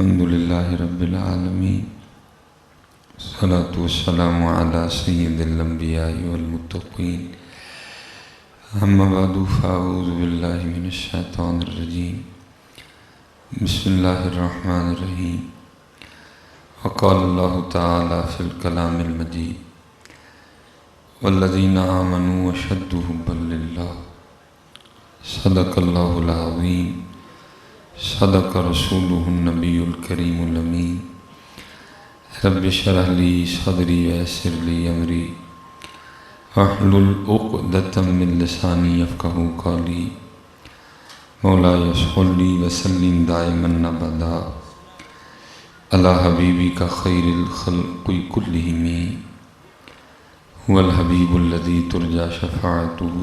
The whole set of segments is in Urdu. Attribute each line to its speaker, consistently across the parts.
Speaker 1: الحمدللہ رب العالمین والصلاة والسلام علی سید الانبیاء والمتقین اما بعد فاعوذ باللہ من الشیطان الرجیم بسم اللہ الرحمن الرحیم وقال اللہ تعالی فی الکلام المجید والذین آمنوا اشد حبا للہ صدق اللہ العظیم صدق رسولہ النبی الکریم الامین رب اشرح لی صدری ویسر لی امری واحلل عقدۃ من لسانی یفقہوا قولی مولایا صلی وسلم دائما ابدا علی حبیبک خیر الخلق کلہم هو الحبیب الذی ترجى شفاعته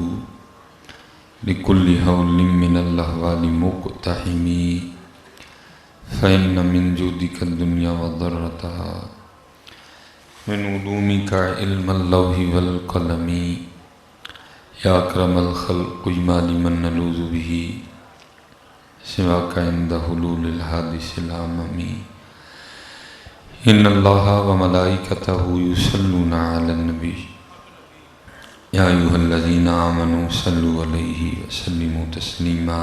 Speaker 1: لکل حول من الاحوال مقتحم فإن من جودك الدنيا وضرتها من علومك علم اللوح والقلم يا أكرم الخلق ما لمن نلوذ به سواك عند حلول الحادث العمم إن الله وملائكته يصلون على النبي یا ایھا الذین آمنوا صلوا علیہ وسلموا تسلیما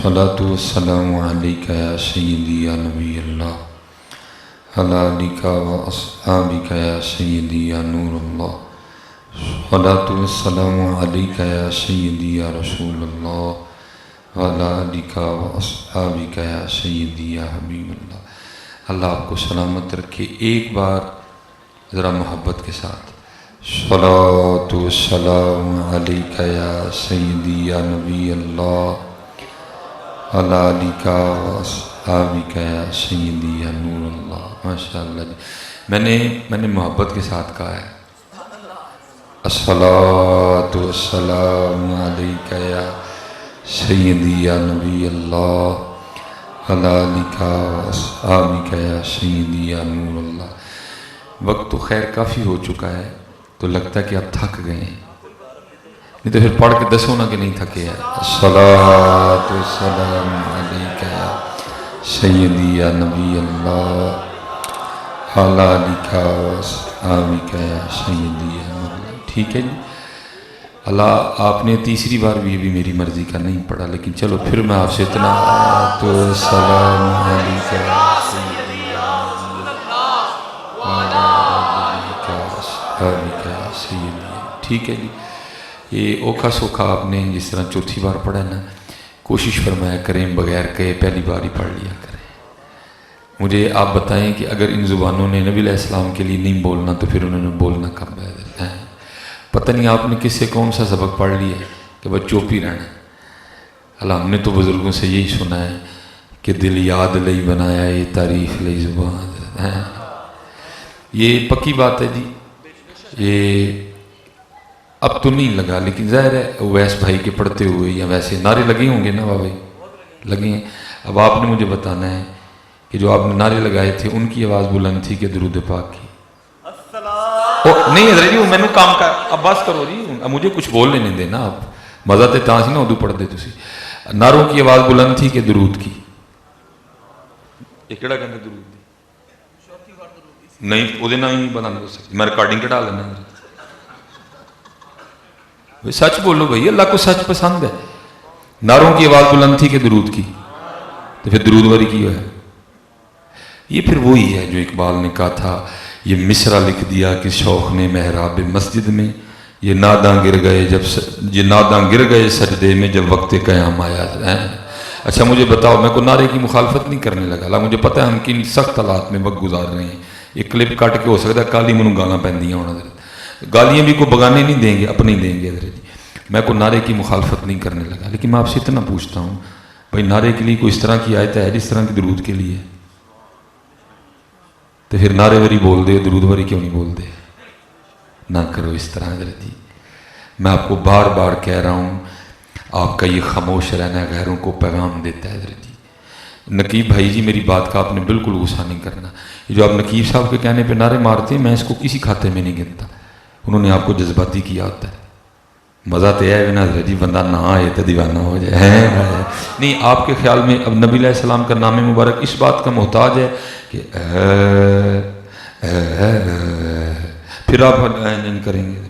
Speaker 1: صلاۃ والسلام علیک یا سیدی یا نبی اللہ علی آلک و اصحابک یا سیدی یا نور اللہ صلاۃ والسلام علیک یا سیدی یا رسول اللہ علی آلک و اصحابک یا سیدی یا حبیب اللہ۔ اللہ آپ کو سلامت رکھے۔ ایک بار ذرا محبت کے ساتھ صلاۃ والسلام علیک یا سیدی یا نبی اللہ علی آلک و اصحابک یا سیدی یا نور اللہ۔ ماشاءاللہ جی، میں نے محبت کے ساتھ کہا ہے الصلاۃ والسلام علیک یا سیدی یا نبی اللہ علی آلک و اصحابک یا سیدی یا نور اللہ۔ وقت تو خیر کافی ہو چکا ہے تو لگتا ہے کہ آپ تھک گئے ہیں، نہیں تو پھر پڑھ کے دسو نا کہ نہیں تھکے ہیں۔ الصلاۃ والسلام علیک یا سیدی یا نبی اللہ علی آلک و اصحابک یا سیدی یا نور اللہ۔ ٹھیک ہے جی، اللہ آپ نے تیسری بار بھی میری مرضی کا نہیں پڑھا، لیکن چلو پھر میں آپ سے اتنا السلام علیک یا سیدی یا نبی اللہ علی آلک و اصحابک یا سیدی۔ ٹھیک ہے جی، یہ اوکھا سوکھا آپ نے جس طرح چوتھی بار پڑھا نا، کوشش فرمایا کریں بغیر کہے پہلی بار ہی پڑھ لیا کریں۔ مجھے آپ بتائیں کہ اگر ان زبانوں نے نبی علیہ السلام کے لیے نہیں بولنا تو پھر انہوں نے بولنا کب ہے؟ پتہ نہیں آپ نے کس سے کون سا سبق پڑھ لیا ہے کہ بس چوپ ہی رہنا ہے۔ اللہ ہم نے تو بزرگوں سے یہی سنا ہے کہ دل یاد لئی بنایا یہ تعریف لئی زبان ہے۔ یہ پکی بات ہے جی، یہ اب تو نہیں لگا، لیکن ظاہر ہے اویس بھائی کے پڑھتے ہوئے یا ویسے نعرے لگے ہوں گے نا بھائی، لگے ہیں۔ اب آپ نے مجھے بتانا ہے کہ جو آپ نے نعرے لگائے تھے ان کی آواز بلند تھی کہ درود پاک کی؟ نہیں حضرت جی، وہ میں نے کام کا اب بس کرو جی، اب مجھے کچھ بولنے نہیں دینا، آپ مزہ تے تاں سی نا اردو پڑھ دے تسی۔ نعروں کی آواز بلند تھی کہ درود کی؟ یہ کیڑا کہندے درود دی؟ نہیں وہ نہ ہی بنا نہیں سکتی، میں ریکارڈنگ کٹا لینا۔ سچ بولو بھائی، اللہ کو سچ پسند ہے۔ نعروں کی آواز بلند تھی کہ درود کی؟ تو پھر درود واری کی ہے؟ یہ پھر وہی ہے جو اقبال نے کہا تھا، یہ مصرع لکھ دیا کہ شوق نے محراب مسجد میں، یہ ناداں گر گئے سجدے میں جب وقت قیام آیا ہے۔ اچھا مجھے بتاؤ، میں کو نعرے کی مخالفت نہیں کرنے لگا، اللہ مجھے پتہ ہے ہم کن سخت حالات میں وقت گزار رہے ہیں۔ یہ کلپ کٹ کے ہو سکتا ہے کالی منوں گالاں پہندیاں ہونا، گالیاں بھی کوئی بگانے نہیں دیں گے، اپنے ہی دیں گے حضرت جی۔ میں کو نعرے کی مخالفت نہیں کرنے لگا، لیکن میں آپ سے اتنا پوچھتا ہوں بھائی، نعرے کے لیے کوئی اس طرح کی آیت ہے جس طرح کی درود کے لیے؟ تو پھر نعرے وری بول دے، درود وری کیوں نہیں بول دے؟ نہ کرو اس طرح حضرت جی۔ میں آپ کو بار بار کہہ رہا ہوں، آپ کا یہ خاموش رہنا غیروں کو پیغام دیتا ہے حضرت جی۔ نقیب بھائی جی، میری بات کا آپ نے بالکل غصہ نہیں کرنا۔ یہ جو آپ نقیب صاحب کے کہنے پہ نعرے مارتے ہیں، میں اس کو کسی کھاتے میں نہیں گنتا، انہوں نے آپ کو جذباتی کیا ہوتا ہے۔ مزہ تو ہے نا حضرت جی بندہ نہ آئے تو دیوانہ ہو جائے نہیں. آپ کے خیال میں اب نبی علیہ السلام کا نام مبارک اس بات کا محتاج ہے کہ پھر آپ نہیں کریں گے؟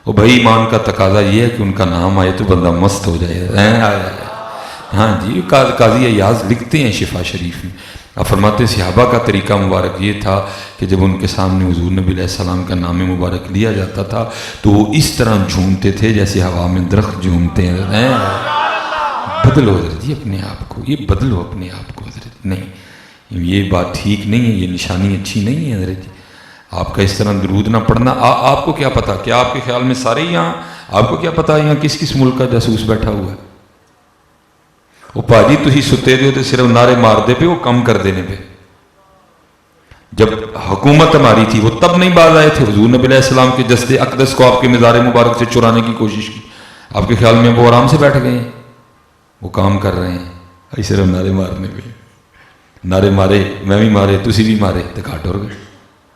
Speaker 1: وہ بھائی ایمان کا تقاضا یہ ہے کہ ان کا نام آئے تو بندہ مست ہو جائے. ہاں جی قاضی ایاز لکھتے ہیں شفا شریف میں. آپ فرماتے ہیں صحابہ کا طریقہ مبارک یہ تھا کہ جب ان کے سامنے حضور نبی علیہ السلام کا نام مبارک لیا جاتا تھا تو وہ اس طرح جھومتے تھے جیسے ہوا میں درخت جھومتے ہیں. بدلو حضرت جی اپنے آپ کو, یہ بدلو اپنے آپ کو حضرت. نہیں یہ بات ٹھیک نہیں ہے, یہ نشانی اچھی نہیں ہے حضرت جی. آپ کا اس طرح درود نہ پڑھنا. آپ کو کیا پتا, کیا آپ کے خیال میں سارے یہاں, آپ کو کیا پتا یہاں کس کس ملک کا جاسوس بیٹھا ہوا ہے؟ وہ پاجی تھی ستے دے تو صرف نعرے مار دے پہ, وہ کم کر دینے پہ. جب حکومت ہماری تھی وہ تب نہیں باز آئے تھے. حضور نبی علیہ السلام کے جسد اقدس کو آپ کے مزار مبارک سے چرانے کی کوشش کی. آپ کے خیال میں وہ آرام سے بیٹھ گئے ہیں؟ وہ کام کر رہے ہیں صرف نعرے مارنے پہ. نعرے مارے, میں بھی مارے, تسی بھی مارے تو گھاٹ ہو گئے.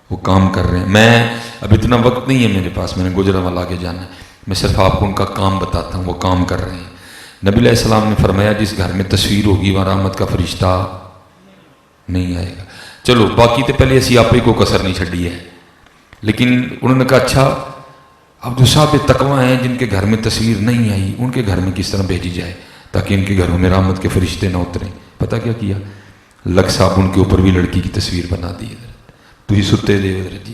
Speaker 1: وہ کام کر رہے ہیں. میں اب اتنا وقت نہیں ہے میرے پاس, میں نے گجرانوالہ آگے جانا ہے. میں صرف آپ کو ان کا کام بتاتا ہوں, وہ کام کر رہے ہیں. نبی علیہ السلام نے فرمایا جس گھر میں تصویر ہوگی وہاں رحمت کا فرشتہ نہیں آئے گا. چلو باقی تو پہلے اسی آپ ہی کو کسر نہیں چھڑی ہے, لیکن انہوں نے کہا اچھا اب جو صاحب تقویٰ ہیں جن کے گھر میں تصویر نہیں آئی ان کے گھر میں کس طرح بھیجی جائے تاکہ ان کے گھروں میں رحمت کے فرشتے نہ اتریں. پتہ کیا کیا؟ لگ صاحب ان کے اوپر بھی لڑکی کی تصویر بنا دی. تھی ستے دے حضرت جی,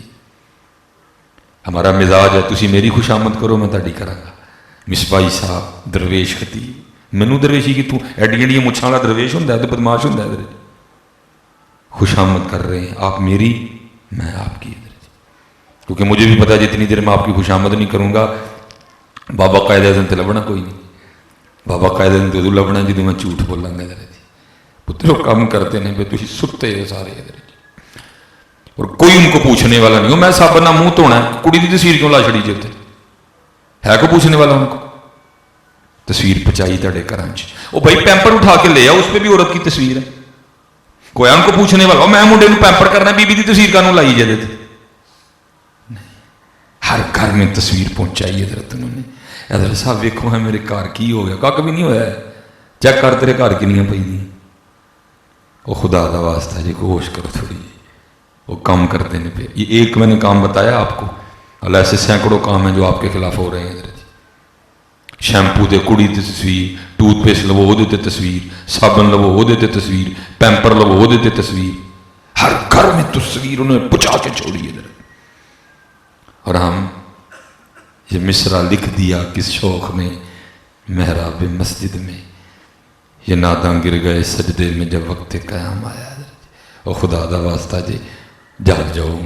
Speaker 1: ہمارا مزاج ہے تسی میری خوش آمد کرو میں تاڑی کرا گا. مصباحی صاحب درویش خطیب, مینوں درویشی کہ تو ایڈی ایڈی مچھاں والا درویش ہوندا ہے تو بدماش ہوندا ہے حضرت. خوش آمد کر رہے ہیں آپ میری, میں آپ کی حضرت جی. کیونکہ مجھے بھی پتا جتنی دیر میں آپ کی خوش آمد نہیں کروں گا بابا قائد اعظم تے لبنا کوئی نہیں. بابا قائد اعظم تے لبنا جدوں میں جھوٹ بولاں گا حضرت جی. پترو کام کرتے ہیں پہ تسی ستے ہو سارے حضرت جی, اور کوئی ان کو پوچھنے والا نہیں ہو. میں صاحب نہ منہ دھونا ہے, کڑی کی تصویر کیوں لا چھڑی جی اتنے ہے کوئی پوچھنے والا؟ ان کو تصویر پچائی تڑے گھر چ, وہ بھائی پیمپر اٹھا کے لے آؤ اس پہ بھی عورت کی تصویر ہے. کوئی ان کو پوچھنے والا میں منڈے کو پیمپر کرنا بی بی کی تصویر کانوں لائی جائے تھے. ہر گھر میں تصویر پہنچائی حضرت انہوں نے. حضرت صاحب ویکھو ہے میرے گھر کی ہو گیا, کھ بھی نہیں ہوا ہے, چیک کر تیرے گھر کنیاں پی دی. وہ خدا دا واسطہ جی کو ہوش کرو تھوڑی جی, وہ کام کرتے ہیں پہ. یہ ایک میں نے کام بتایا آپ کو, اللہ ایسے سینکڑوں کام ہیں جو آپ کے خلاف ہو رہے ہیں حضرت. شیمپو دے کڑی تے تصویر, ٹوتھ پیسٹ لو وہ دیتے تصویر, صابن لو وہ دیتے تصویر, پیمپر لو وہ دیتے تصویر. ہر گھر میں تصویر انہوں نے پچا کے چھوڑی حضرت. اور ہم یہ مصرع لکھ دیا کس شوق میں محراب مسجد میں, یہ ناداں گر گئے سجدے میں جب وقت قیام آیا حضرت. اور خدا دا واسطہ جی جاگ جاؤ,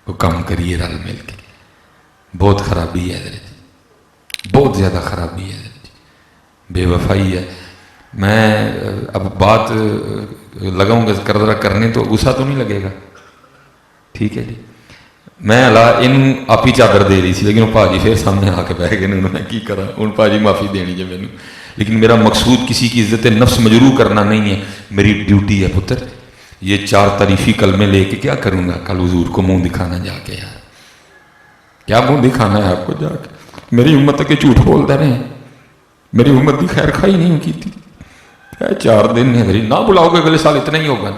Speaker 1: وہ کام کریے رل مل کے. بہت خرابی ہے حضرت, بہت زیادہ خرابی ہے حضرت, بے وفائی ہے. میں اب بات لگاؤں گا کردرا کرنے تو غصہ تو نہیں لگے گا, ٹھیک ہے جی. میں اللہ ان آپ ہی چادر دے رہی تھی لیکن وہ پاجی پھر سامنے آ کے بہ گئے, انہوں نے کی کرا, ان پاجی معافی دینی ہے مینوں. لیکن میرا مقصود کسی کی عزت نفس مجروح کرنا نہیں ہے, میری ڈیوٹی ہے پتر. یہ 4 تعریفی کلمے لے کے کیا کروں گا کل حضور کو منہ دکھانا جا کے. یار کیا منہ دکھانا ہے آپ کو جا کے؟ میری امت کے جھوٹ بولتے رہے, میری امت کی خیر خائی نہیں کی تھی. 4 دن ہے میری, نہ بلاؤ گے اگلے سال اتنا ہی ہوگا.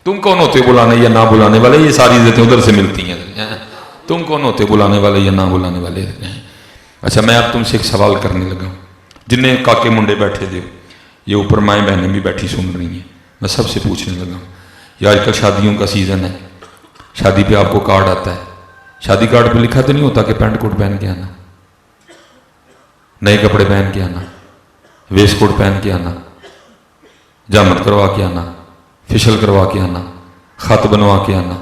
Speaker 1: تم کون ہوتے بلانے یا نہ بلانے والے؟ یہ ساری عزتیں ادھر سے ملتی ہیں. تم کون ہوتے بلانے والے یا نہ بلانے والے؟ اچھا میں اب تم سے ایک سوال کرنے لگا ہوں. جنہیں کاکے منڈے بیٹھے دے, یہ اوپر مائیں بہنیں بھی بیٹھی سن رہی ہیں, میں سب سے پوچھنے لگا ہوں. یہ آج کل شادیوں کا سیزن ہے, شادی پہ آپ کو کارڈ آتا ہے, شادی کارڈ پہ لکھا تو نہیں ہوتا کہ پینٹ کوٹ پہن کے آنا, نئے کپڑے پہن کے آنا, ویسٹ کوٹ پہن کے آنا, جامت کروا کے آنا, فیشل کروا کے آنا, خط بنوا کے آنا,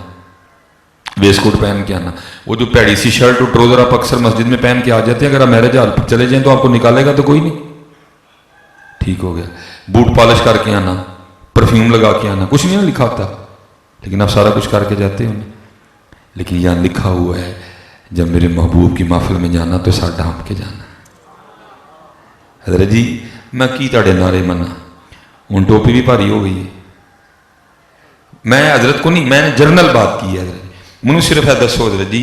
Speaker 1: ویسٹ کوٹ پہن کے آنا. وہ جو پیڑی سی شرٹ اور ٹروزر آپ اکثر مسجد میں پہن کے آ جاتے ہیں, اگر آپ میرج ہال پر چلے جائیں تو آپ کو نکالے گا تو کوئی نہیں, ٹھیک ہو گیا. بوٹ پالش کر کے آنا, پرفیوم لگا کے آنا, کچھ نہیں لکھا ہوتا لیکن آپ سارا کچھ کر کے جاتے ہیں. لیکن یہاں لکھا ہوا ہے جب میرے محبوب کی محفل میں جانا تو سر ڈھانپ کے جانا. حضرت جی میں کی تاڑے نعرے منا, ان ٹوپی بھی بھاری ہو گئی ہے. میں حضرت کو نہیں, میں نے جنرل بات کی ہے حضرت. منو صرف ہے دسو حضرت جی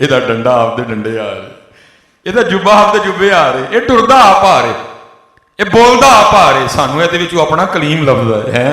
Speaker 1: ਇਹਦਾ ਡੰਡਾ ਆਪਦੇ ਡੰਡੇ ਆ ਰਹੇ, ਇਹਦਾ ਜੁੱਬਾ ਆਪਦੇ ਜੁੱਬੇ ਆ ਰਹੇ, ਇਹ ਟੁਰਦਾ ਆਪ ਆ ਰਹੇ, ਇਹ ਬੋਲਦਾ ਆਪ ਆ ਰਹੇ, ਸਾਨੂੰ ਇਹਦੇ ਵਿੱਚੋਂ ਆਪਣਾ ਕਲੀਮ ਲੱਭਦਾ ਹੈ।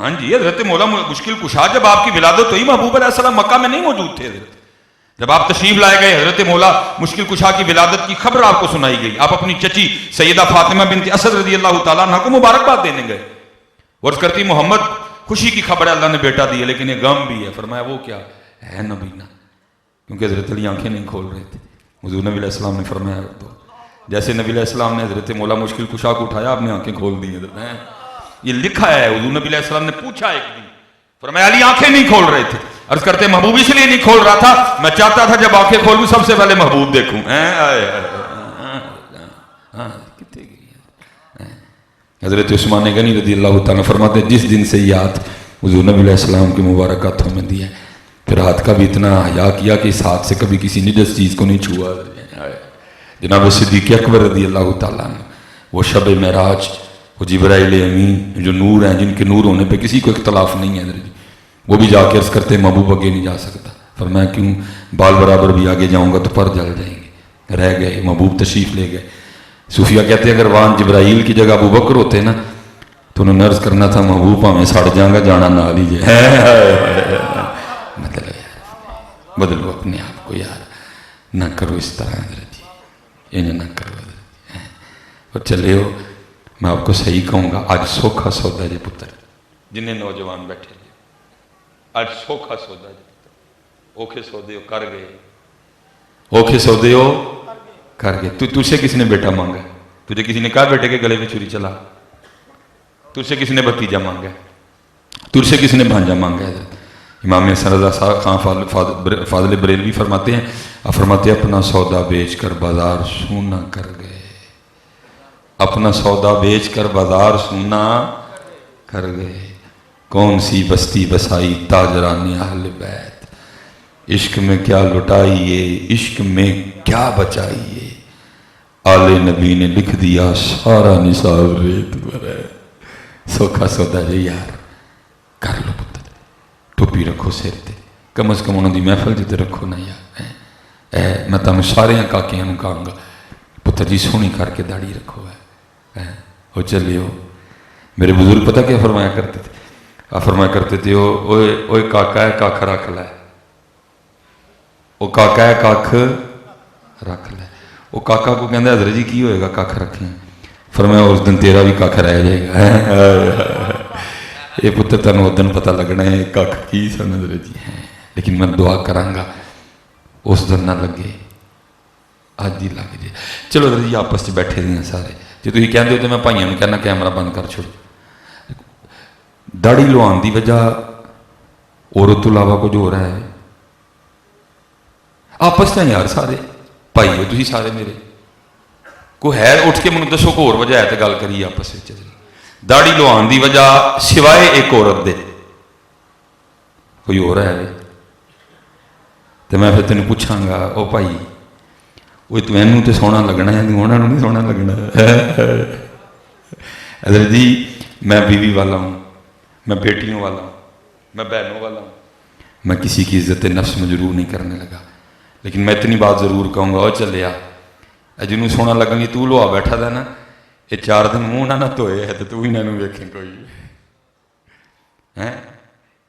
Speaker 2: ہاں جی، حضرت مولا مشکل کشا جب آپ کی ولادت ہوئی محبوب علیہ السلام مکہ میں نہیں موجود تھے حضرت. جب آپ تشریف لائے گئے حضرت مولا مشکل کشا کی ولادت کی خبر آپ کو سنائی گئی. آپ اپنی چچی سیدہ فاطمہ بنت اسد رضی اللہ تعالیٰ عنہ کو مبارکباد دینے گئے. عرض کرتی محمد خوشی کی خبر ہے اللہ نے بیٹا دی ہے لیکن یہ غم بھی ہے. فرمایا وہ کیا ہے نبینا؟ کیونکہ حضرت علی آنکھیں نہیں کھول رہے تھے. حضور نبی علیہ السلام نے فرمایا تو جیسے نبی علیہ السلام نے حضرت مولا مشکل کشا کو اٹھایا آپ نے آنکھیں کھول دی. یہ لکھا ہے حضور نبی علیہ السلام نے پوچھا ایک دن، فرمایا علی آنکھیں نہیں کھول رہے تھے. عرض کرتے محبوب اس لیے نہیں کھول رہا تھا میں چاہتا تھا جب آنکھیں کھولوں سب سے پہلے محبوب دیکھوں. حضرت عثمان غنی رضی اللہ تعالیٰ فرماتے ہیں جس دن سے یہ ہاتھ حضور نبی علیہ السلام کی مبارک ہاتھوں میں دیا پھر ہاتھ کا بھی اتنا حیا کیا کہ اس ہاتھ سے کبھی کسی نجس چیز کو نہیں چھوا. جناب صدیق اکبر رضی اللہ تعالیٰ نے وہ شب معراج وہ جبرائیل امین جو نور ہیں جن کے نور ہونے پہ کسی کو اختلاف نہیں ہے حضرت، وہ بھی جا کے عرض کرتے محبوب آگے نہیں جا سکتا. فرمایا کیوں؟ بال برابر بھی آگے جاؤں گا تو پر جل جائیں گے. رہ گئے محبوب تشریف لے گئے. صوفیہ کہتے ہیں اگر وہاں جبرائیل کی جگہ ابو بکر ہوتے نا تو انہوں نے عرض کرنا تھا محبوب ہمیں سڑ جائیں گا جانا نہ لیجیے. بدلو یار، بدلو اپنے آپ کو یار، نہ کرو اس طرح حضرت جی، یہ نہ کرو حضرت. اور چلے ہو میں آپ کو صحیح کہوں گا آج سوکھا سودا جی پتر جنہیں نوجوان بیٹھے جی آج سوکھا سودا جی پتر اوکھے سودے ہو کر گئے، اوکھے سودے ہو کر گئے. تجھ سے کس نے بیٹا مانگا؟ تجھے کسی نے کہا بیٹے کے گلے میں چھری چلا؟ تجھ سے کس نے بھتیجا مانگا؟ تجھ سے کس نے بھانجا مانگا ہے؟ امام حسن رضا خان فاضل بریلوی فرماتے ہیں فرماتے اپنا سودا بیچ کر بازار سونا کر گئے، اپنا سودا بیچ کر بازار سونا کر گئے. کون سی بستی بسائی تاجران اہل بیت، عشق میں کیا لٹائیے عشق میں کیا بچائیے، آل نبی نے لکھ دیا سارا نصاب ریت پر ہے. سوکھا سودا جی یار کر لو پتر، ٹوپی رکھو سر تے، کم از کم انہوں دی محفل جتے رکھو نا یار. میں تمہیں سارے کاکیاں نوں کہاں گا پتر جی سونی کر کے داڑھی رکھو ہے ہو چلے ہو. میرے بزرگ پتہ کیا فرمایا کرتے تھے؟ فرمایا کرتے تھے اوے کاکا ہے کاکھ رکھ لے، وہ کاکا ہے کاکھ رکھ لے. وہ کاکا کو کہندہ حضرت جی کی ہوئے گا کاکھ رکھیں؟ فرمایا اس دن تیرا بھی کاکھ رہ جائے گا. یہ پتر تنوں اس دن پتہ لگنا ہے کاکھ کی سن حضرت جی ہیں. لیکن میں دعا کرانگا اس دن نہ لگے آج ہی لگ جائے. چلو حضرت جی آپس سے بیٹھے دیں سارے جی تھی کہتے ہو تو میں بھائیوں نے کہنا کیمرہ بند کر چھوڑ. داڑھی لوان دی وجہ اور تو علاوہ کچھ ہو رہا ہے آپس سے یار سارے بھائی ہو تھی سارے میرے کوئی ہے اٹھ کے مجھے دسو کو اور وجہ ہے تو گل کریے آپس میں. داڑھی لوان دی وجہ سوائے ایک عورت دے کوئی ہو رہا ہے تو میں پھر تینوں پوچھاں گا او بھائی وہ تینوں تو سونا لگنا ہے انہوں نہیں سونا لگنا. حضرت جی میں بیوی والا ہوں، میں بیٹیوں والا ہوں، میں بہنوں والا ہوں، میں کسی کی عزت نفس مجروح نہیں کرنے لگا. لیکن میں اتنی بات ضرور کہوں گا او چلیا جنہوں سونا لگن گی تو لوا بیٹھا تھا نا یہ 4 دن منہ نہ دھوئے ہے تو انہوں ویکھیں کوئی ہے.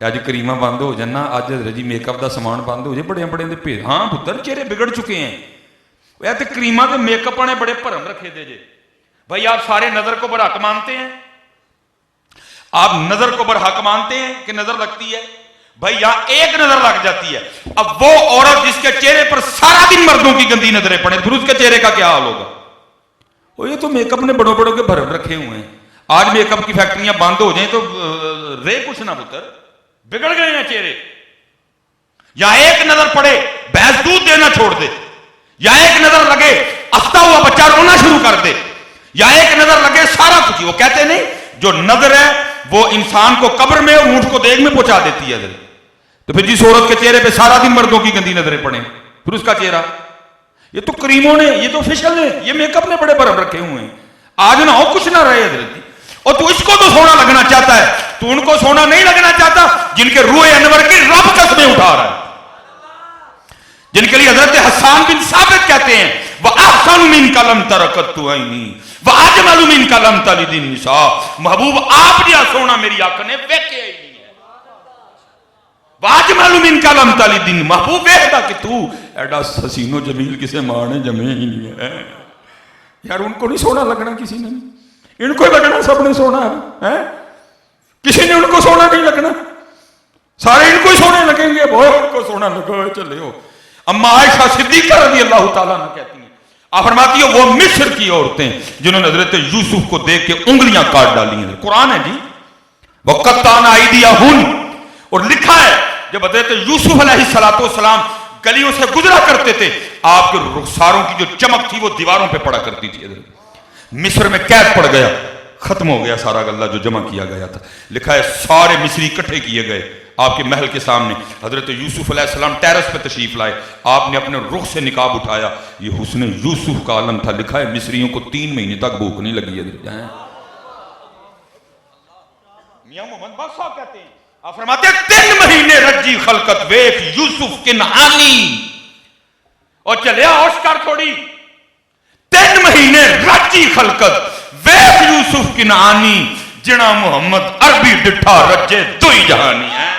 Speaker 2: اج کریمہ بند ہو جانا اج حضرت جی میک اپ کا سامان بند ہو جائے بڑے بڑے دے پھر ہاں پتر چہرے بگڑ چکے ہیں. وہ تو کریمہ کے میک اپ نے بڑے بھرم رکھے دے جے. بھائی آپ سارے نظر کو برحق مانتے ہیں؟ آپ نظر کو برحق مانتے ہیں کہ نظر لگتی ہے؟ بھائی یہاں ایک نظر لگ جاتی ہے. اب وہ عورت جس کے چہرے پر سارا دن مردوں کی گندی نظریں پڑیں پھر اس کے چہرے کا کیا حال ہوگا؟ وہ یہ تو میک اپ نے بڑوں بڑوں کے بھرم رکھے ہوئے ہیں. آج میک اپ کی فیکٹریاں بند ہو جائیں تو رے کچھ نہ پتر بگڑ گئے ہیں چہرے. یا ایک نظر پڑے بھینس دودھ دینا چھوڑ دے، یا ایک نظر لگے ہفتہ ہوا بچہ رونا شروع کر دے، یا ایک نظر لگے سارا کچھ. وہ کہتے نہیں جو نظر ہے وہ انسان کو قبر میں اور اونٹ کو دیگ میں پہنچا دیتی ہے. تو پھر جس عورت کے چہرے پہ سارا دن مردوں کی گندی نظریں پڑیں پھر اس کا چہرہ یہ تو کریموں نے یہ تو فیشل نے یہ میک اپ نے بڑے برم رکھے ہوئے ہیں. آج نہ ہو کچھ نہ رہے حضرت. اور تو اس کو تو سونا لگنا چاہتا ہے، تو ان کو سونا نہیں لگنا چاہتا جن کے روح انور کی رب قسمیں اٹھا رہا ہے، جن کے لیے حضرت حسان بن ثابت کہتے ہیں وَأَحْسَنُ مِنْكَ لَمْ تَرَكَتُّ عَيْنِي واجمل منک لم تلد النساء، محبوب آپ جہا سونا میری آنکھ نے ویکھیا ہی نہیں ہے. واجمل منک لم تلد النساء، محبوب ویکھدا کہ تو ایڈا حسین و جمیل کسے ماں نے جمے ہی نہیں ہے. یار ان کو نہیں سونا لگنا کسی نے، ان کو لگنا سب نے سونا ہے، کسی نے ان کو سونا نہیں لگنا، سارے ان کو سونے لگیں گے. بہت ان کو سونا لگو چلے ہو. اما عائشہ صدیقہ رضی اللہ تعالیٰ عنہ کہتی ہیں، آپ فرماتی ہیں وہ مصر کی عورتیں جنہوں نے حضرت یوسف کو دیکھ کے انگلیاں کاٹ ڈالی ہیں. قرآن ہے جی، وَقَطَّعْنَا أَيْدِيَهُنَّ، اور لکھا ہے جب حضرت یوسف علیہ السلام گلیوں سے گزرا کرتے تھے آپ کے رخساروں کی جو چمک تھی وہ دیواروں پہ پڑا کرتی تھی. مصر میں قید پڑ گیا، ختم ہو گیا سارا غلہ جو جمع کیا گیا تھا. لکھا ہے سارے مصری اکٹھے کیے گئے آپ کے محل کے سامنے. حضرت یوسف علیہ السلام ٹیرس پہ تشریف لائے، آپ نے اپنے رخ سے نقاب اٹھایا، یہ حسن یوسف کا عالم تھا. لکھا ہے مصریوں کو 3 مہینے تک بھوک نہیں لگی ہے. میاں محمد بادشاہ صاحب کہتے ہیں، آپ فرماتے ہیں 3 مہینے رجی خلقت ویکھ یوسف کنعانی، اور چلے ہوش کر تھوڑی، 3 مہینے رجی خلقت ویکھ یوسف کنعانی، جنا محمد عربی ڈٹھا رجے دوئی جہانی ہے.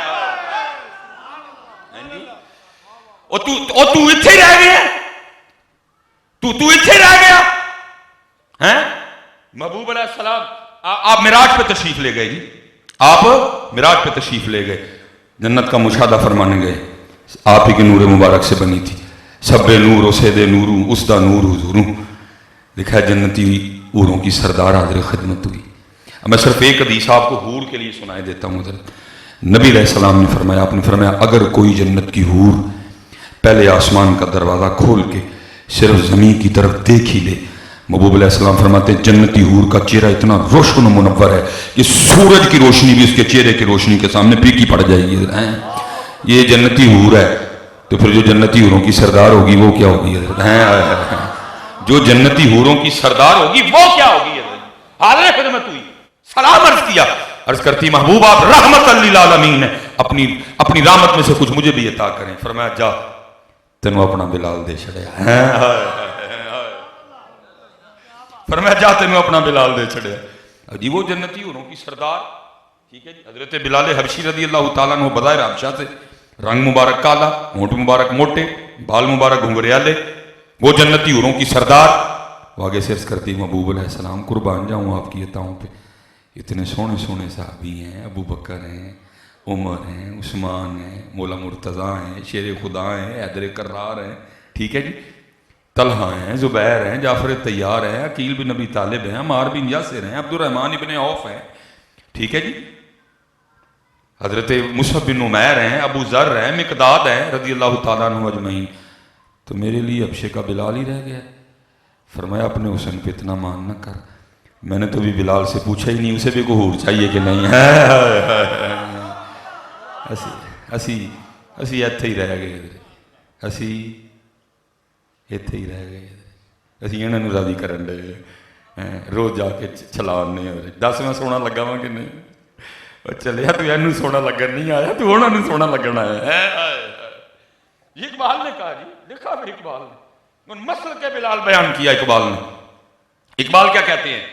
Speaker 2: اور تو اتھے رہ گیا، تو اتھے رہ گیا ہیں. محبوب علیہ السلام آپ معراج پہ تشریف لے گئے جی، آپ معراج پہ تشریف لے گئے، جنت کا مشاہدہ فرمانے گئے. آپ ہی کے نور مبارک سے بنی تھی، سب نور اسید نوروں اسدا نور حضوروں. لکھا ہے جنتی حوروں کی سردار حاضر خدمت ہوئی. اب میں صرف ایک حدیث آپ کو حور کے لیے سنائے دیتا ہوں. نبی علیہ السلام نے فرمایا، آپ نے فرمایا اگر کوئی جنت کی حور پہلے آسمان کا دروازہ کھول کے صرف زمین کی طرف دیکھ ہی لے، محبوب علیہ السلام فرماتے ہیں جنتی حور کا چہرہ اتنا روشن و منور ہے کہ سورج کی روشنی بھی اس کے چہرے کی روشنی کے سامنے پھیکی پڑ جائے گی. یہ جنتی حور ہے، تو پھر جو جنتی حوروں کی سردار ہوگی وہ کیا ہوگی؟ جو جنتی حوروں کی سردار ہوگی وہ کیا ہوگی؟ حاضر خدمت ہوئی، سلام عرض کیا، عرض کرتی محبوب آپ رحمت للعالمین ہیں، اپنی رحمت میں سے کچھ مجھے بھی عطا کریں. فرمایا جا تینوں اپنا بلال دے چھڑیا. فرمایا جا تینوں اپنا بلال دے چھڑیا. جی وہ جنتی حوروں کی سردار، ٹھیک ہے جی، حضرت بلال حبشی رضی اللہ تعالیٰ عنہ بظاہر حبشہ سے، رنگ مبارک کالا، ہونٹ مبارک موٹے، بال مبارک گھنگریالے، وہ جنتی حوروں کی سردار. وہ آگے سے عرض کرتی محبوب علیہ السلام قربان جاؤں آپ کی عطاؤں پہ، اتنے سونے سونے صحابی ہیں، ابو بکر ہیں، عمر ہیں، عثمان ہیں، مولا مرتضیٰ ہیں، شیر خدا ہیں، حیدر کرار ہیں، ٹھیک ہے جی، طلحہ ہیں، زبیر ہیں، جعفر طیار ہیں، عقیل بن ابی طالب ہیں، عمار بن یاسر ہیں، عبد الرحمن ابن عوف ہیں، ٹھیک ہے جی، حضرت مصعب بن عمیر ہیں، ابو ذر ہیں، مقداد ہیں رضی اللہ تعالیٰ عنہ اجمعین. تو میرے لیے حبشے کا بلال ہی رہ گیا. فرمایا اپنے حسن پہ اتنا مان نہ کر، میں نے تو بھی بلال سے پوچھا ہی نہیں اسے بھی کوئی حور چاہیے کہ نہیں ہے. اسی ایتھے ہی رہ گئے، اسی ایتھے ہی رہ گئے، اسی انہاں نوں راضی کرن دے روز جا کے چھلانے. دس میں سونا لگا وا کہ نہیں؟ چلیا تو اینوں سونا لگن نہیں آیا، تو انہاں نوں سونا لگن آیا. یہ اقبال نے کہا جی، لکھا پھر اقبال نے مسل کے بلال بیان کیا. اقبال نے، اقبال کیا کہتے ہیں؟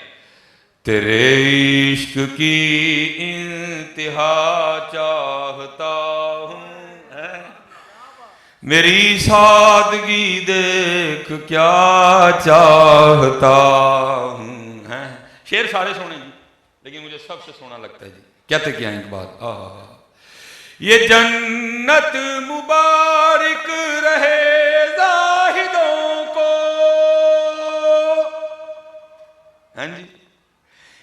Speaker 2: تیرے عشق کی انتہا چاہتا ہوں، میری سادگی دیکھ کیا چاہتا ہوں. شعر سارے سونے جی، لیکن مجھے سب سے سونا لگتا ہے جی. کہتے کیا ہیں اقبال؟ یہ جنت مبارک رہے زاہدوں کو، ہاں جی،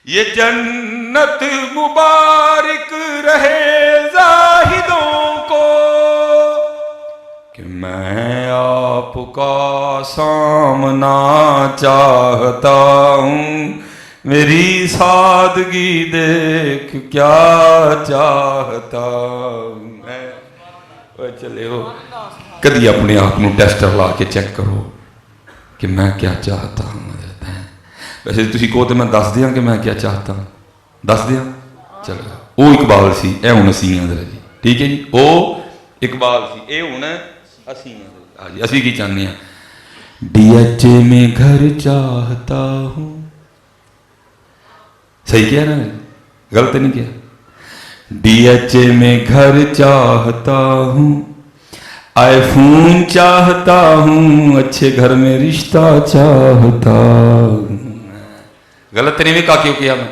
Speaker 2: یہ جنت مبارک رہے زاہدوں کو، کہ میں آپ کا سامنا چاہتا ہوں، میری سادگی دیکھ کیا چاہتا ہوں. چلے ہو کدی اپنے آپ کو ٹیسٹر لا کے چیک کرو کہ میں کیا چاہتا ہوں. ویسے تسی کہو تو میں دس دیاں کہ میں کیا چاہتا ہوں، دس دیاں. چلو وہ اقبال سی، اے ہوں اسی ہیں جی، ٹھیک ہے جی، وہ اقبال سی، اے ہوں اسی ہیں. ہاں جی، اسی کی چاہتے ہیں ڈی ایچ میں گھر چاہتا ہوں، صحیح کیا نا، غلط نہیں کیا؟ DHA میں گھر چاہتا ہوں، آئی فون چاہتا ہوں، اچھے گھر میں رشتہ چاہتا ہوں. غلط نہیں بھی کیوں کیا میں؟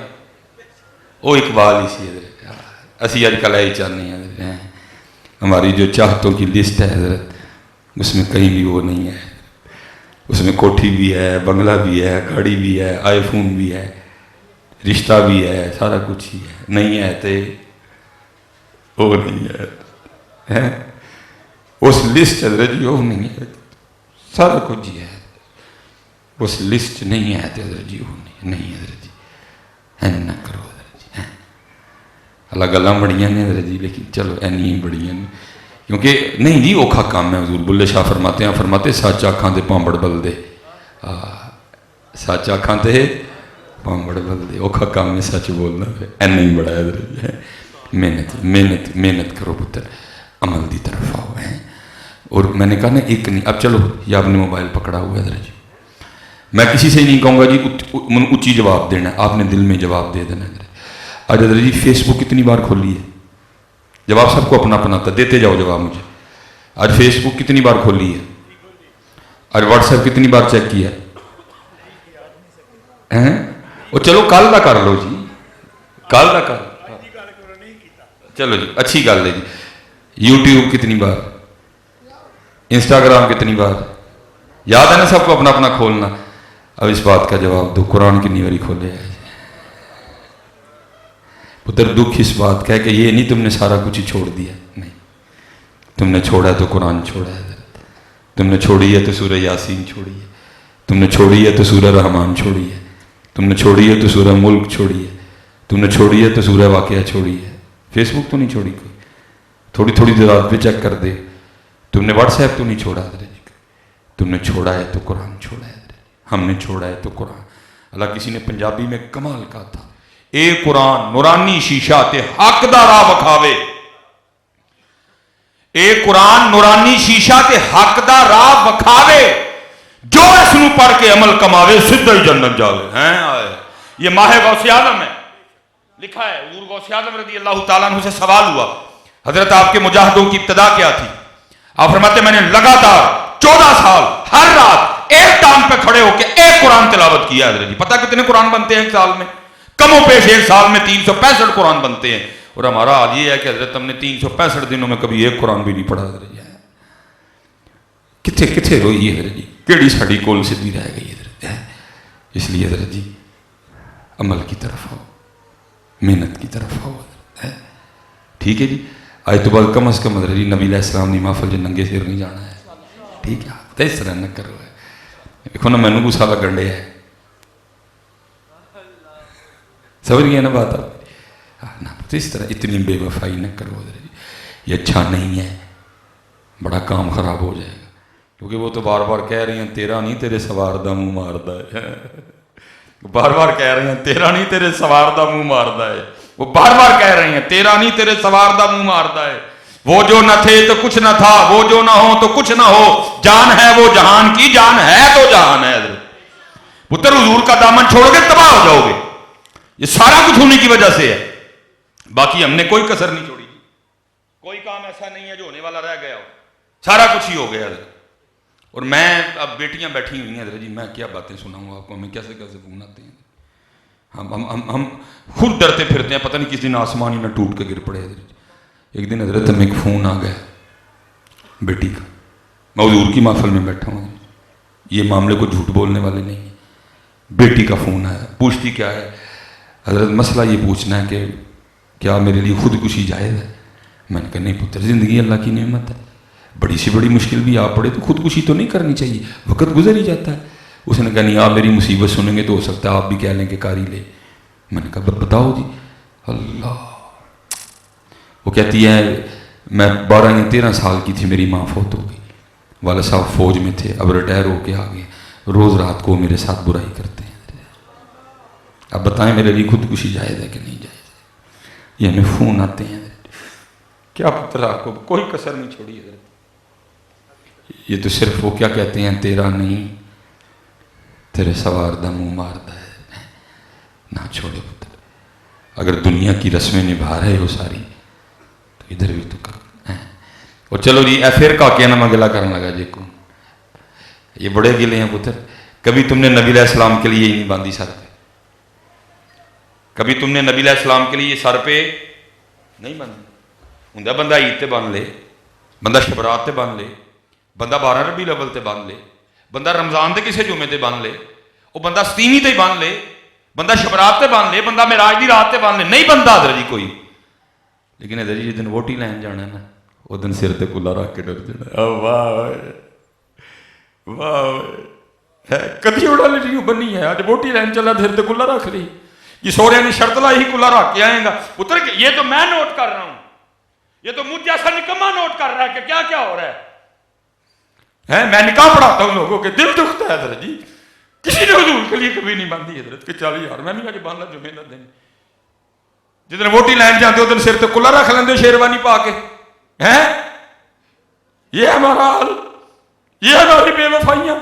Speaker 2: وہ اقبال ہی سی حضرت. اسی اج کل یہی چاہتے ہیں حضرت. ہماری جو چاہتوں کی لسٹ ہے حضرت، اس میں کہیں بھی وہ نہیں ہے. اس میں کوٹھی بھی ہے، بنگلہ بھی ہے، گاڑی بھی ہے، آئی فون بھی ہے، رشتہ بھی ہے، سارا کچھ ہی ہے. نہیں ہے تو وہ نہیں ہے. اس لسٹ حضرت جی وہ نہیں ہے، سارا کچھ ہی ہے. اس لسٹ نہیں ہے تو حضرت جی وہ نہیں حضرت جی. نہ کرو حضرت جی. اللہ گلاں بڑیاں نے حضرت جی، لیکن چلو اینی بڑیاں نے، کیونکہ نہیں جی اوکھا کام ہے. حضور بلے شاہ فرماتے سچ آکھاں تے پانبڑ بل دے. سچ آکھاں تے پانبڑ بل دے. اوکھا کام ہے سچ بولنا. اینی بڑا ہے حضرت جی. محنت کرو پتر، عمل دی طرف آؤ. اور میں نے کہا نا ایک نہیں. اب چلو یہ آپ نے موبائل پکڑا ہوا ہے حضرت جی، میں کسی سے نہیں کہوں گا جی اونچی جواب دینا ہے، آپ نے دل میں جواب دے دینا ہے. آج حضرت جی فیس بک کتنی بار کھولی ہے؟ جواب سب کو اپنا اپنا تھا، دیتے جاؤ جواب مجھے. آج فیس بک کتنی بار کھولی ہے؟ آج واٹس ایپ کتنی بار چیک کیا ہے؟ وہ چلو کل کا کر لو جی، کل کا کر. چلو جی اچھی گل ہے جی. یوٹیوب کتنی بار، انسٹاگرام کتنی بار، یاد ہے نا سب کو اپنا اپنا کھولنا. اب اس بات کا جواب دو، قرآن کتنی باری کھولے ہے؟ پتر دکھ اس بات کا ہے کہ یہ نہیں تم نے سارا کچھ ہی چھوڑ دیا. نہیں، تم نے چھوڑا ہے تو قرآن چھوڑا ہے. تم نے چھوڑی ہے تو سورہ یاسین چھوڑی ہے. تم نے چھوڑی ہے تو سورہ رحمان چھوڑی ہے. تم نے چھوڑی ہے تو سورہ ملک چھوڑی ہے. تم نے چھوڑی ہے تو سورہ واقعہ چھوڑی ہے. فیس بک تو نہیں چھوڑی کوئی؟ تھوڑی تھوڑی دیر رات پہ چیک کر دے. تم نے واٹس ایپ تو نہیں چھوڑا حضرت جی. تم نے چھوڑا ہے تو قرآن چھوڑا ہے. ہم نے چھوڑا ہے تو قرآن. اللہ کسی نے پنجابی میں کمال کہا تھا، اے قرآن نورانی شیشہ تے حق دا راہ وکھاوے. اے قرآن نورانی شیشہ تے حق دا راہ وکھاوے، جو اس نو پڑھ کے عمل کماوے سدھا ہی جنت جاوے. یہ ماہ غوث اعظم ہے، لکھا ہے. حضور غوث اعظم رضی اللہ تعالیٰ عنہ سے سوال ہوا، حضرت آپ کے مجاہدوں کی ابتدا کیا تھی؟ آپ فرماتے میں نے لگاتار 14 سال ہر رات ایک ٹانگ پہ کھڑے ہو کے ایک قرآن تلاوت کیا. حضرت جی پتہ کتنے قرآن بنتے ہیں ایک سال میں؟ کم و بیش ایک سال میں 365 قرآن بنتے ہیں. اور ہمارا حال یہ ہے کہ حضرت ہم نے 365 دنوں میں کبھی ایک قرآن بھی نہیں پڑھا. حضرت جی کتنے کتنے روئی ہے حضرت جی، کیڑی ساڑی کول سدھی رہ گئی حضرت. اس لیے حضرت جی عمل کی طرف آؤ، محنت کی طرف آؤ. ٹھیک ہے جی. آج تو بعد کم از کم حضرت جی نبی علیہ السلام کی محفل جو ننگے سر نہیں جانا ہے. ٹھیک ہے تو اس طرح نہ کرو. دیکھو نا مینو گسا لگن ڈیا ہے، سمجھ گئے نا بات آپ؟ اس طرح اتنی بے وفائی نہ کرو حضرت جی، یہ اچھا نہیں ہے. بڑا کام خراب ہو جائے گا. کیونکہ وہ تو بار بار کہہ رہی ہیں تیرا نہیں تیرے سوار دا منہ ماردا ہے. بار بار کہہ رہی ہیں تیرا نہیں تیرے سوار دا منہ ماردا ہے. وہ بار بار کہہ رہی ہیں تیرا نہیں تیرے سوار دا منہ ماردا ہے. وہ جو نہ تھے تو کچھ نہ تھا، وہ جو نہ ہو تو کچھ نہ ہو، جان ہے وہ جہان کی، جان ہے تو جہان ہے. پتر حضور کا دامن چھوڑ کے تباہ ہو جاؤ گے. یہ سارا کچھ ہونے کی وجہ سے ہے. باقی ہم نے کوئی کسر نہیں چھوڑی. کوئی کام ایسا نہیں ہے جو ہونے والا رہ گیا ہو، سارا کچھ ہی ہو گیا حضرت. اور میں اب بیٹیاں بیٹھی ہوئی ہیں حضرت جی، میں کیا باتیں سناؤں آپ کو، ہمیں کیسے کیسے فون آتے ہیں. ہم خود ڈرتے پھرتے ہیں، پتہ نہیں کس دن آسمان ہی نہ ٹوٹ کے گر پڑے. حضرت جی ایک دن حضرت ہمیں ایک فون آ گیا بیٹی کا. میں حضور کی محفل میں بیٹھا ہوں، یہ معاملے کو جھوٹ بولنے والے نہیں ہیں. بیٹی کا فون آیا، پوچھتی کیا ہے؟ حضرت مسئلہ یہ پوچھنا ہے کہ کیا میرے لیے خودکشی جائز ہے؟ میں نے کہا نہیں پتر، زندگی اللہ کی نعمت ہے، بڑی سی بڑی مشکل بھی آ پڑے تو خودکشی تو نہیں کرنی چاہیے، وقت گزر ہی جاتا ہے. اس نے کہا نہیں، آپ میری مصیبت سنیں گے تو ہو سکتا ہے آپ بھی کہہ لیں کہ کاری لے. میں نے کہا بتاؤ جی. اللہ، وہ کہتی ہے میں 12 یا 13 سال کی تھی، میری ماں فوت ہو گئی. والد صاحب فوج میں تھے، اب ریٹائر ہو کے آ گئے. روز رات کو میرے ساتھ برائی کرتے ہیں. اب بتائیں میرے لیے خودکشی جائز ہے کہ نہیں جائز ہے؟ یہ ہمیں فون آتے ہیں. کیا پتر آپ کو کوئی کسر نہیں چھوڑی حضرت. یہ تو صرف وہ کیا کہتے ہیں، تیرا نہیں تیرے سوار دا منہ ماردا ہے. نہ چھوڑے پتر. اگر دنیا کی رسمیں نبھا رہے ہو ساری تو ادھر بھی تو کرو. اور چلو جی اے پھر کا کیا نام گلا کرنے لگا جی کو یہ بڑے گلے ہیں پتر. کبھی تم نے نبی علیہ السلام کے لیے یہ نہیں باندھی سر پہ؟ کبھی تم نے نبی علیہ السلام کے لیے یہ سر پہ نہیں باندھی؟ ہوں بندہ عید تے باندھ لے, بندہ شبرات تے باندھ لے, بندہ 12 ربیع الاول تے باندھ لے, بندہ رمضان دے کسے جمعے تے باندھ لے, وہ بندہ ستیویں تے باندھ لے, بندہ شبرات تے باندھ لے, بندہ معراج دی رات تے باندھ لے, نہیں بندہ حضرت جی کوئی. لیکن حضرت جی جس دن ووٹی لین جانا ہے نا وہ دن سر تے کلا رکھ کے ڈر جانا. واہ واہ کدی اڑا لی بنی ہے, اج ووٹی لین چلا سر تے کلا رکھ لی جی. سورے نے شرط لائی ہی کلا رکھ کے آئے گا پتر. یہ تو میں نوٹ کر رہا ہوں, یہ تو مجھ جیسا نکما نوٹ کر رہا ہے کہ کیا کیا ہو رہا ہے. میں نکاح پڑھاتا ہوں لوگوں کے, دل دکھتا ہے حضرت جی. کسی نے حضور کے لیے کبھی نہیں باندھی حضرت کہ چل یار میں بھی آج باندھا جمعے کا دن. جدن ووٹی لین جاتے اس دن سر تے کلا رکھ لیندے شیروانی پا کے. یہ ہمارا حال, یہ ہماری بے وفائیاں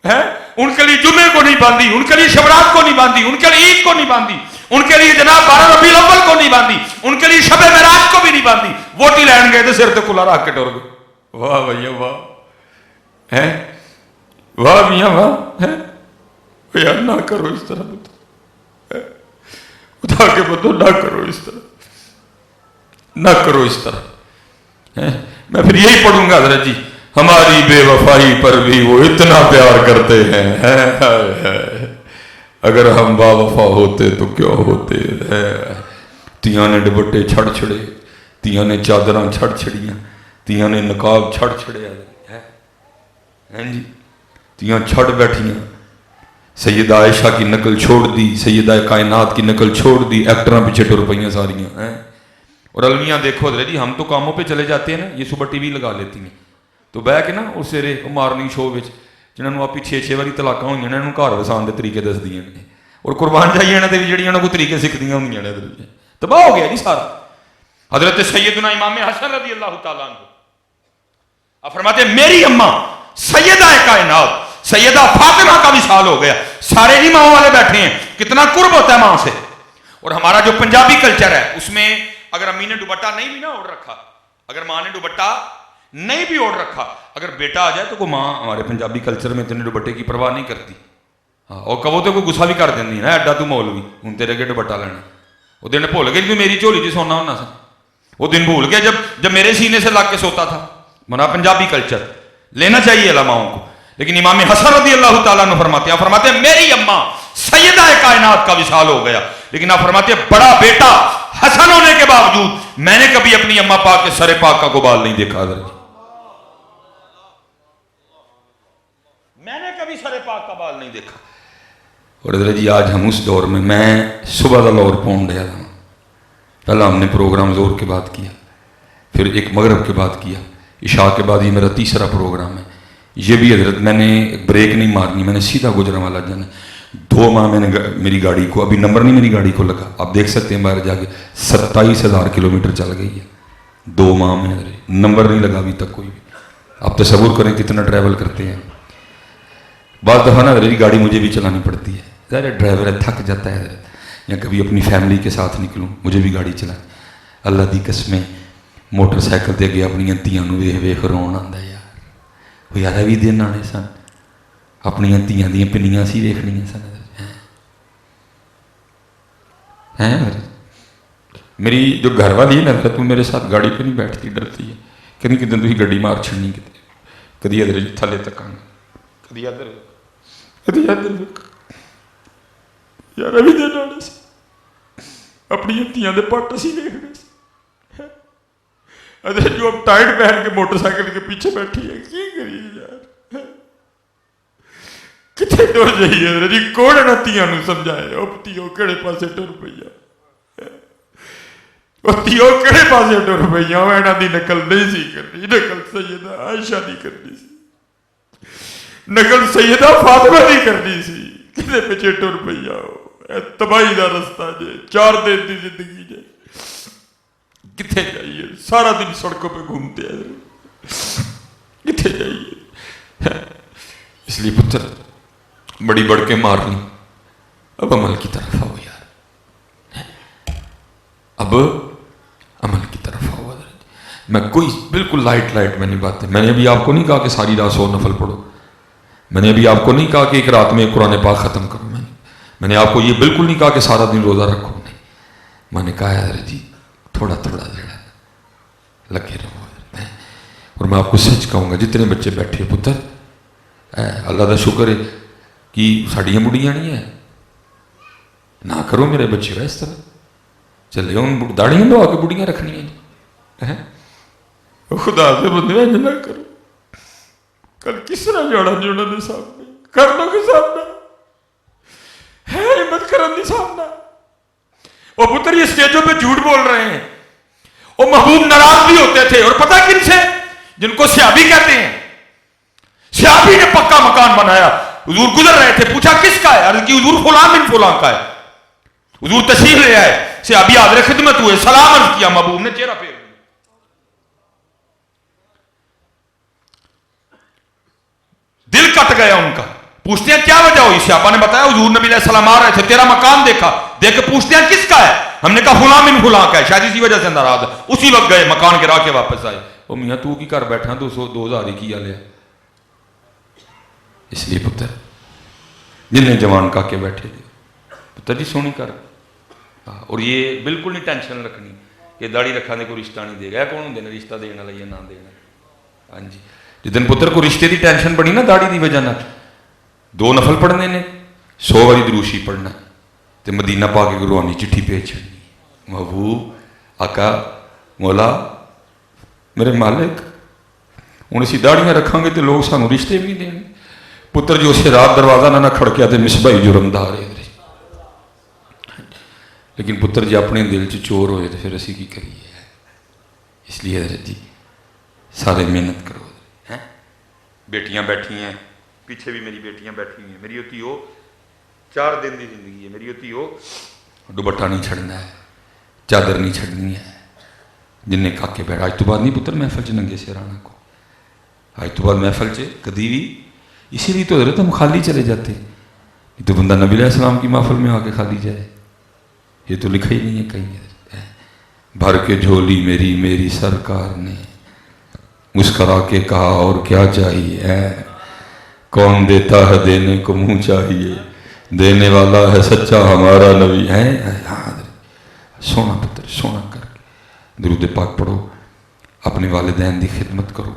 Speaker 2: ہیں. ان کے لیے جمعے کو نہیں باندھی, ان کے لیے شبرات کو نہیں باندھی, ان کے لیے عید کو نہیں باندھی, ان کے لیے جناب 12 ربیع الاول کو نہیں باندھی, ان کے لیے شب معراج کو بھی نہیں باندھی. ووٹی لین گئے تو سر تے کلا رکھ کے ٹر گئے. واہ بھیا واہ ہے, واہ میاں واہ ہے. یار نہ کرو اس طرح, خدا کے بدو نہ کرو اس طرح, نہ کرو اس طرح. میں پھر یہی پڑھوں گا حضرت جی, ہماری بے وفائی پر بھی وہ اتنا پیار کرتے ہیں, اگر ہم با وفا ہوتے تو کیا ہوتے. تیاں نے دوپٹے چھڑ چھڑے, تیاں نے چادراں چھڑ چھڑیاں, تیاں نے نقاب چھڑ چھڑے جی, تیاں چھڑ بیٹھیاں. سیدہ عائشہ کی نقل چھوڑ دی, سیدہ کائنات کی نقل چھوڑ دی, ایکٹراں پیچھے ٹر پئیاں ساریاں. اور المیاں دیکھو حضرت جی, ہم تو کاموں پہ چلے جاتے ہیں نا, یہ صبح ٹی وی لگا لیتی ہیں تو بہ کے نا اس سرے مارننگ شو جنہوں نے آپ 6 باری طلاقاں ہوئی ہیں گھر وسان کے طریقے دس دیے ہیں, اور قربان جائیے یہاں سے بھی جہاں کوئی طریقے سیکھدیاں ہوندیاں نے حضرت جی. تباہ ہو گیا جی سارا. حضرت سیدنا امام حسن رضی اللہ تعالیٰ عنہ آپ فرماتے ہیں میری اماں سیدہ کائنات سیدہ فاطمہ کا وصال ہو گیا. سارے ہی ماں والے بیٹھے ہیں, کتنا قرب ہوتا ہے ماں سے. اور ہمارا جو پنجابی کلچر ہے اس میں اگر امی نے دوپٹہ نہیں بھی نہ اوڑھ رکھا, اگر ماں نے دوپٹہ نہیں بھی اوڑھ رکھا, اگر بیٹا آ جائے تو کوئی ماں ہمارے پنجابی کلچر میں اتنے دوپٹے کی پرواہ نہیں کرتی. ہاں, اور کہو تو کوئی غصہ بھی کر دینی ہے, ایڈا تو مولوی ہوں تیرے اگے دوپٹہ لینا. وہ دن بھول گئے میری جھولی جی سونا ہونا سا, وہ دن بھول گیا جب میرے سینے سے لگ کے سوتا تھا. منا پنجابی کلچر لینا چاہیے علماؤں کو. لیکن امام حسن رضی اللہ تعالیٰ نے فرماتے ہیں میری اماں سیدہ کائنات کا وصال ہو گیا, لیکن آپ فرماتے ہیں بڑا بیٹا حسن ہونے کے باوجود میں نے کبھی اپنی اماں پاک کے سر پاک کا گبال نہیں دیکھا. میں نے کبھی سر پاک کا بال نہیں دیکھا. اور حضرت جی آج ہم اس دور میں صبح کا لور پاؤنڈ دیا تھا. پہلا ہم نے پروگرام زور کے بعد کیا, پھر ایک مغرب کے بعد کیا, عشاء کے بعد یہ میرا تیسرا پروگرام ہے. یہ بھی حضرت میں نے بریک نہیں مارنی, میں نے سیدھا گجرانوالہ جانا. 2 ماہ میں نے میری گاڑی کو, ابھی نمبر نہیں میری گاڑی کو لگا, آپ دیکھ سکتے ہیں باہر جا کے 27,000 کلومیٹر چل گئی ہے 2 ماہ میں. نمبر نہیں لگا ابھی تک کوئی بھی. آپ تصور کریں کتنا ٹریول کرتے ہیں. بعض دفعہ نا حضرت گاڑی مجھے بھی چلانی پڑتی ہے, ظاہر ڈرائیور ہے تھک جاتا ہے حضرت, یا کبھی اپنی فیملی کے ساتھ نکلوں مجھے بھی گاڑی چلانی. اللہ دی قسمیں موٹر سائیکل تے گیا اپنی تیاں ویخ ویخ رون آتا یار. وہ یار بھی دن آنے سن, اپنی تیاں دیاں پنیاں سی ویخنیاں سن. میری جو گھر والی ہے نا حضرت وہ میرے ساتھ گاڑی پہ نہیں بیٹھتی, ڈرتی ہے کہ نہیں کدن تھی گڈی مار چھڑنی کتنے. کدی ادھر تھلے تک آنا, کدی ادھر کدی ادھر. یار بھی دن آنے سے اپنی تیاں دے پٹ اسی ویخنے سے. ادھر جو اب ٹائٹ پہن کے موٹر سائیکل کے پیچھے بیٹھی ہے کی کریے یار, کتنے ٹر جائیے حضرت جی. کون نہ تیاں نو سمجھائے اب تیو کہڑے پاسے ٹر پئیاں, تیو کہڑے پاسے ٹر پئیاں. انہاں دی نقل نہیں سی کرنی, نقل سیدہ عائشہ دی کرنی سی, نقل سیدہ فاطمہ دی کرنی سی. کتے پیچھے ٹر پئیاں, تباہی دا رستہ جے, 4 دن دی زندگی جے. کتنے جائیے, سارا دن سڑکوں پہ گھومتے ہیں, کتنے جائیے. اس لیے پتر بڑی بڑھ کے مار لی, اب عمل کی طرف آؤ یار. اب عمل کی طرف آؤ حضرت. میں کوئی بالکل لائٹ میں نہیں باتیں. میں نے ابھی آپ کو نہیں کہا کہ ساری رات 100 نفل پڑھو. میں نے ابھی آپ کو نہیں کہا کہ ایک رات میں قرآن پاک ختم کرو. میں نے آپ کو یہ بالکل نہیں کہا کہ سارا دن روزہ رکھو. نہیں, میں نے کہا حضرت جی تھوڑا لگے رہو. اور میں آپ کو سچ کہوں گا, جتنے بچے بیٹھے پتر, اللہ کا شکر ہے کہ ساڑیاں بڑھیاں نہیں ہیں, نہ کرو میرے بچے ہو اس طرح. چلے ہوں داڑیاں لو آ کے بڑھیاں رکھنی ہیں. خدا سے بندے نہ کرو, کل کس طرح جوڑا دے سامنے کر لو کے سامنے ہے ہمت کرن دی سامنا. وہ پتر یہ اسٹیجوں پہ جھوٹ بول رہے ہیں. وہ محبوب ناراض بھی ہوتے تھے, اور پتہ کن سے, جن کو سیابی کہتے ہیں. سیابی نے پکا مکان بنایا. حضور گزر رہے تھے, پوچھا کس کا ہے, عرض کی حضور فلاں بن فلاں کا ہے. حضور تشریف لے آئے, سیابی حاضر خدمت ہوئے, سلام عرض کیا, محبوب نے چہرہ پھیر دیا. دل کٹ گیا ان کا. پوچھتے ہیں کیا وجہ ہوئی؟ صحابہ نے بتایا حضور نبی علیہ السلام آ رہے تھے, تیرا مکان دیکھا, دیکھ کے پوچھتے ہیں کس کا ہے. ہم نے کہا فلاں بن فلاں کا ہے, شاید اسی وجہ سے ناراض ہے. اسی وقت گئے مکان گرا کے واپس آئے. او میاں تو کی گھر بیٹھا 200-2000 ہی کیا لیا. اس لیے پتر جن جوان کا کے بیٹھے تھے, پتر جی سونی کر. اور یہ بالکل نہیں ٹینشن رکھنی کہ داڑھی رکھانے کو رشتہ نہیں دے گا. کون ہوں نے رشتہ دینے والا یا نہ دینا. ہاں جی, جدن پتر کو رشتے دی ٹینشن بڑی نا داڑھی دی وجہ نہ, 2 نفل پڑھنے نے, 100 باری دروشی پڑھنا, تے مدینہ پا کے روحانی چٹھی بھیج چھڑنی. محبوب, آقا, مولا, میرے مالک, ہوں اسی داڑیاں رکھاں گے تو لوگ سانو رشتے بھی نہیں دیں گے. پتر جو اسے رات دروازہ نہ کھڑکیا تے مصباحی جرم دار ہے. لیکن پتر جی اپنے دل چ چور ہوئے تو پھر اسی کی کریے. اس لیے حضرت جی سارے محنت کرو. بیٹیاں بیٹھی ہیں پیچھے, بھی میری بیٹیاں بیٹھی ہیں. میری ہوتی ہو 4 دن کی زندگی ہے. میری ہوتی ہو دوپٹہ نہیں چھڑنا ہے, چادر نہیں چھڑنی ہے. جن نے کہا کہ بیٹھا آج تو بعد نہیں پتر محفل چ ننگے سے رانا کو, آج تو بعد محفل چ کدی بھی. اسی لیے تو حضرت ہم خالی چلے جاتے. یہ تو بندہ نبی علیہ السلام کی محفل میں آ کے خالی جائے, یہ تو لکھا ہی نہیں ہے کہیں. بھر کے جھولی میری سرکار نے مسکرا کے کہا اور کیا چاہیے. کون دیتا ہے دینے کو منہ چاہیے, دینے والا ہے سچا ہمارا نبی ہے. سونا پتر سونا کر کے درود پاک پڑھو, اپنے والدین دی خدمت کرو,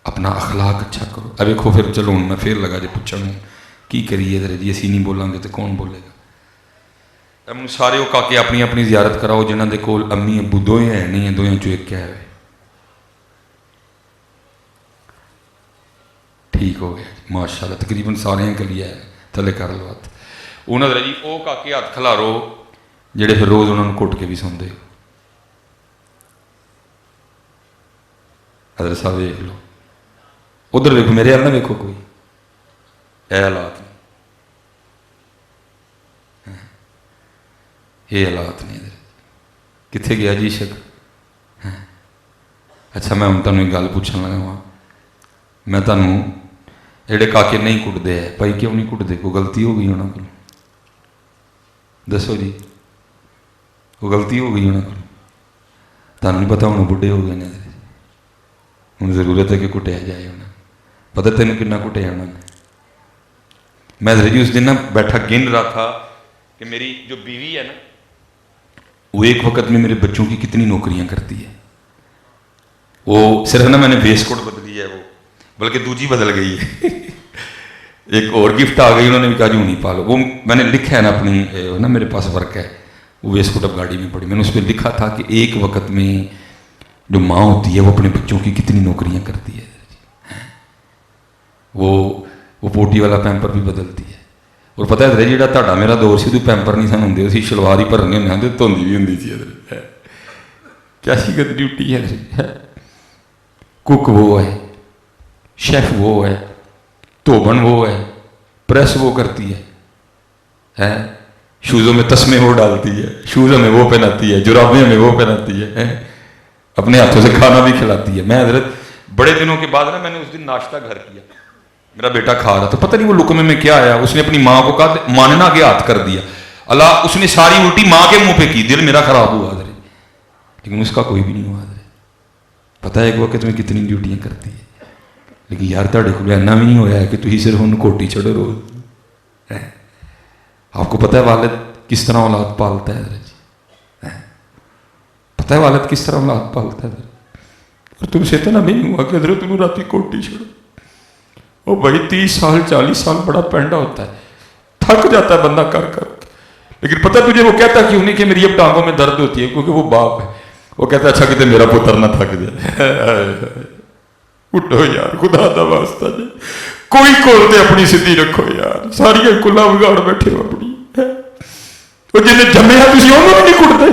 Speaker 2: اپنا اخلاق اچھا کرو. اب دیکھو پھر چلو میں پھر لگا جے پوچھن کی کریے ذرا جی, اسی نہیں بولیں گے تو کون بولے گا. اب سارے وہ کہا کہ اپنی اپنی زیارت کراؤ جنہاں دے کول امی ابو دوئے ہیں نہیں ہیں, دوئے چو ایک کیا ہے. ٹھیک ہو گیا ماشاءاللہ, تقریباً سارے ہیں کلیا ہے, تھلے کر لو ہاتھ. انہوں نے جی وہ کہا کہ ہاتھ کھلارو جڑے پھر روز انہوں نے کٹ کے بھی سوندے. حضرت صاحب دیکھ لو, ادھر دیکھو میرے حال نہ دیکھو کوئی, اے حالات نہیں, یہ حالات نہیں. ادھر کتنے گیا جی عشق. اچھا میں ہوں تمہیں ایک گل پوچھنے لگا وہاں, میں تمہیں جڑے کاکے نہیں کٹتے ہیں بھائی کیوں نہیں کٹتے؟ کوئی غلطی ہو گئی انہوں کو دسو جی, کوئی غلطی ہو گئی انہوں کو؟ تمہیں نہیں پتا انہوں بڑھے ہو گئے نے, ہوں ضرورت ہے کہ کٹیا جائے. انہیں پتا تینوں کنا کٹیا انہوں نے. میں جی اس دن نا بیٹھا گن رہا تھا کہ میری جو بیوی ہے نا وہ ایک وقت میں میرے بچوں کی کتنی نوکریاں کرتی ہے. وہ صرف نا میں نے ویس کوٹ بدلی ہے, وہ بلکہ دوجی بدل گئی ہے. ایک اور گفٹ آ گئی, انہوں نے بھی کہا جو نہیں پالو. وہ میں نے لکھا ہے نا اپنی نا میرے پاس ورک ہے, وہ ویس کوٹ اب گاڑی میں پڑی, میں نے اس پہ لکھا تھا کہ ایک وقت میں جو ماں ہوتی ہے وہ اپنے بچوں کی کتنی نوکریاں کرتی ہے. وہ پوٹی والا پیمپر بھی بدلتی ہے. اور پتہ ہے جہاں تا میرا دور سے تو پیمپر نہیں سن ہوں, اسی شلوار ہی بھرنے ہونے, دھوندی بھی ہوں سی. کیا سی ڈیوٹی ہے. کک وہ ہے, شیف وہ ہے, دھوبن وہ ہے, پریس وہ کرتی ہے, شوزوں میں تسمے وہ ڈالتی ہے, شوزوں میں وہ پہناتی ہے, جرابیں میں وہ پہناتی ہے, اپنے ہاتھوں سے کھانا بھی کھلاتی ہے. میں حضرت بڑے دنوں کے بعد نا میں نے اس دن ناشتہ گھر کیا, میرا بیٹا کھا رہا تھا, پتہ نہیں وہ لقمے میں کیا آیا, اس نے اپنی ماں کو کہا ماں نے نہ آگے ہاتھ کر دیا, اللہ اس نے ساری الٹی ماں کے منہ پہ کی. دل میرا خراب ہوا حضرت. لیکن اس کا کوئی بھی نہیں ہوا حضرت. پتہ ہے ایک وقت میں کتنی ڈیوٹیاں کرتی ہے, لیکن یار تھوڑے کو ایسا بھی نہیں ہوا ہے کہ تھی صرف ان کوٹی چڑھو روز. آپ کو پتہ ہے والد کس طرح اولاد پالتا ہے حضرت جی؟ پتہ ہے والد کس طرح اولاد پالتا ہے حضرت؟ اور تم سے اتنا بھی نہیں ہوا کہ حضرت تم رات کوٹی چھوڑو. وہ بھائی 30 سال 40 سال بڑا پینڈا ہوتا ہے, تھک جاتا ہے بندہ کر کر, لیکن پتہ تجھے وہ کہتا کیوں نہیں کہ میری اب ٹانگوں میں درد ہوتی ہے, کیونکہ وہ باپ ہے. وہ کہتا ہے اچھا کہ میرا پتر نہ تھک جائے. اٹھو یار خدا دا واسطہ جی, کوئی کولتے اپنی سدھی رکھو یار, ساری کلا بگاڑ بیٹھے ہو اپنی. وہ جنہیں جمے ہیں تھی انہوں نہیں کٹتے.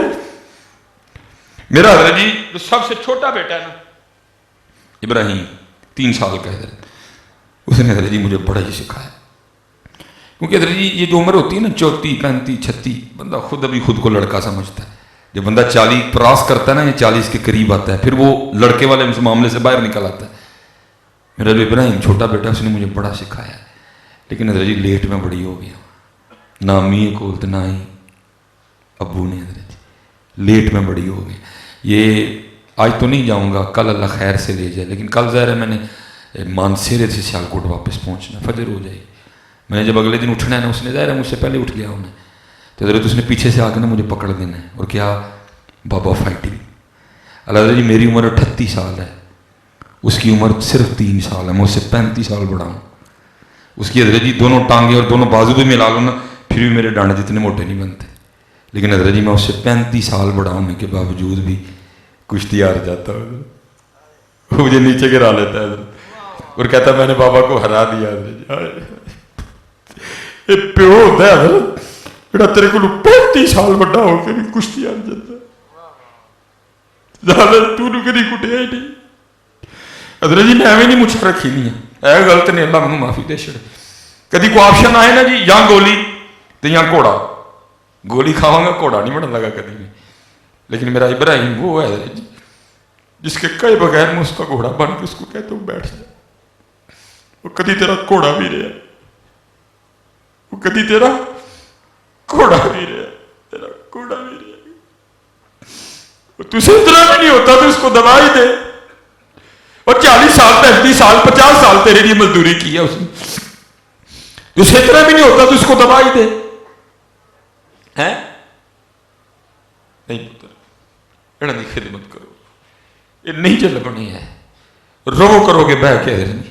Speaker 2: میرا حضرت جی جو سب سے چھوٹا بیٹا ہے نا ابراہیم 3 سال کا حضرت, اس نے حضرت جی مجھے بڑا ہی سکھایا. کیونکہ حضرت جی یہ جو عمر ہوتی ہے نا 34 35 36, بندہ خود ابھی خود کو لڑکا سمجھتا ہے. جب بندہ 40 کراس کرتا ہے نا, یہ 40 کے قریب آتا ہے, پھر وہ لڑکے والے معاملے سے باہر نکل آتا ہے. میرا جو ابراہیم چھوٹا بیٹا اس نے مجھے بڑا سکھایا. لیکن حضرت جی لیٹ میں بڑی ہو گیا, نہ امی کولت نہ ہی ابو نے. حضرت جی لیٹ میں بڑی ہو گئی. یہ آج تو نہیں جاؤں گا, کل اللہ خیر سے لے جائے, لیکن کل ظاہر ہے میں نے مانسیرے سے سیالکوٹ واپس پہنچنا, فجر ہو جائے. میں نے جب اگلے دن اٹھنا ہے نا, اس نے ظاہر ہے مجھ سے پہلے اٹھ گیا انہیں, تو حضرت اس نے پیچھے سے آ کے نا مجھے پکڑ دینا ہے. اور کیا بابا فائٹنگ. اللہ حضرت جی میری عمر 38 سال ہے, اس کی عمر صرف 3 سال ہے, میں اس سے 35 سال بڑا ہوں. اس کی حضرت جی دونوں ٹانگیں اور دونوں بازو بھی ملا لوں نا, پھر بھی میرے ڈانڈے جتنے موٹے نہیں بنتے. لیکن حضرت جی میں اس سے 35 سال بڑا ہونے کے باوجود بھی کشتی ہار جاتا ہوں. وہ مجھے نیچے گرا لیتا ہے حضرت, اور کہتا میں نے بابا کو ہرا دیا. یہ پیو ہوتا ہے حضرت جڑا تیرے کو 35 سال بڑا ہو کے بھی کشتی ہار جاتا ہے. تو نے کدی کٹیا ہی نہیں. حضرت جی میں ایویں نہیں مجھ رکھی نہیں ہے, اے غلط نے, اللہ مجھے معافی دے چھڑے. کدی کو آپشن آئے نا جی, یا گولی تو یا گھوڑا, گولی کھاواں گا گھوڑا نہیں بڑھن لگا کدی بھی. لیکن میرا ابراہیم وہ ہے جی جس کے کئی بغیر میں اس کا گھوڑا بن کے اس کو کہتا ہوں بیٹھ جائے. وہ کدی تیرا گھوڑا بھی رہا, وہ کدی تیرا گھوڑا بھی رہا, تیرا گھوڑا بھی رہا. تجھے اتنا بھی نہیں ہوتا تو اس کو دبا ہی دے. اور 40 سال 35 سال 50 سال تیرے لیے مزدوری کی ہے اس نے, تجھے اتنا بھی نہیں ہوتا تو اس کو دبا ہی دے. نہیں پتر انہوں کی خدمت کرو, یہ نہیں چل بنی ہے. رو کرو گے بہ کے حضرت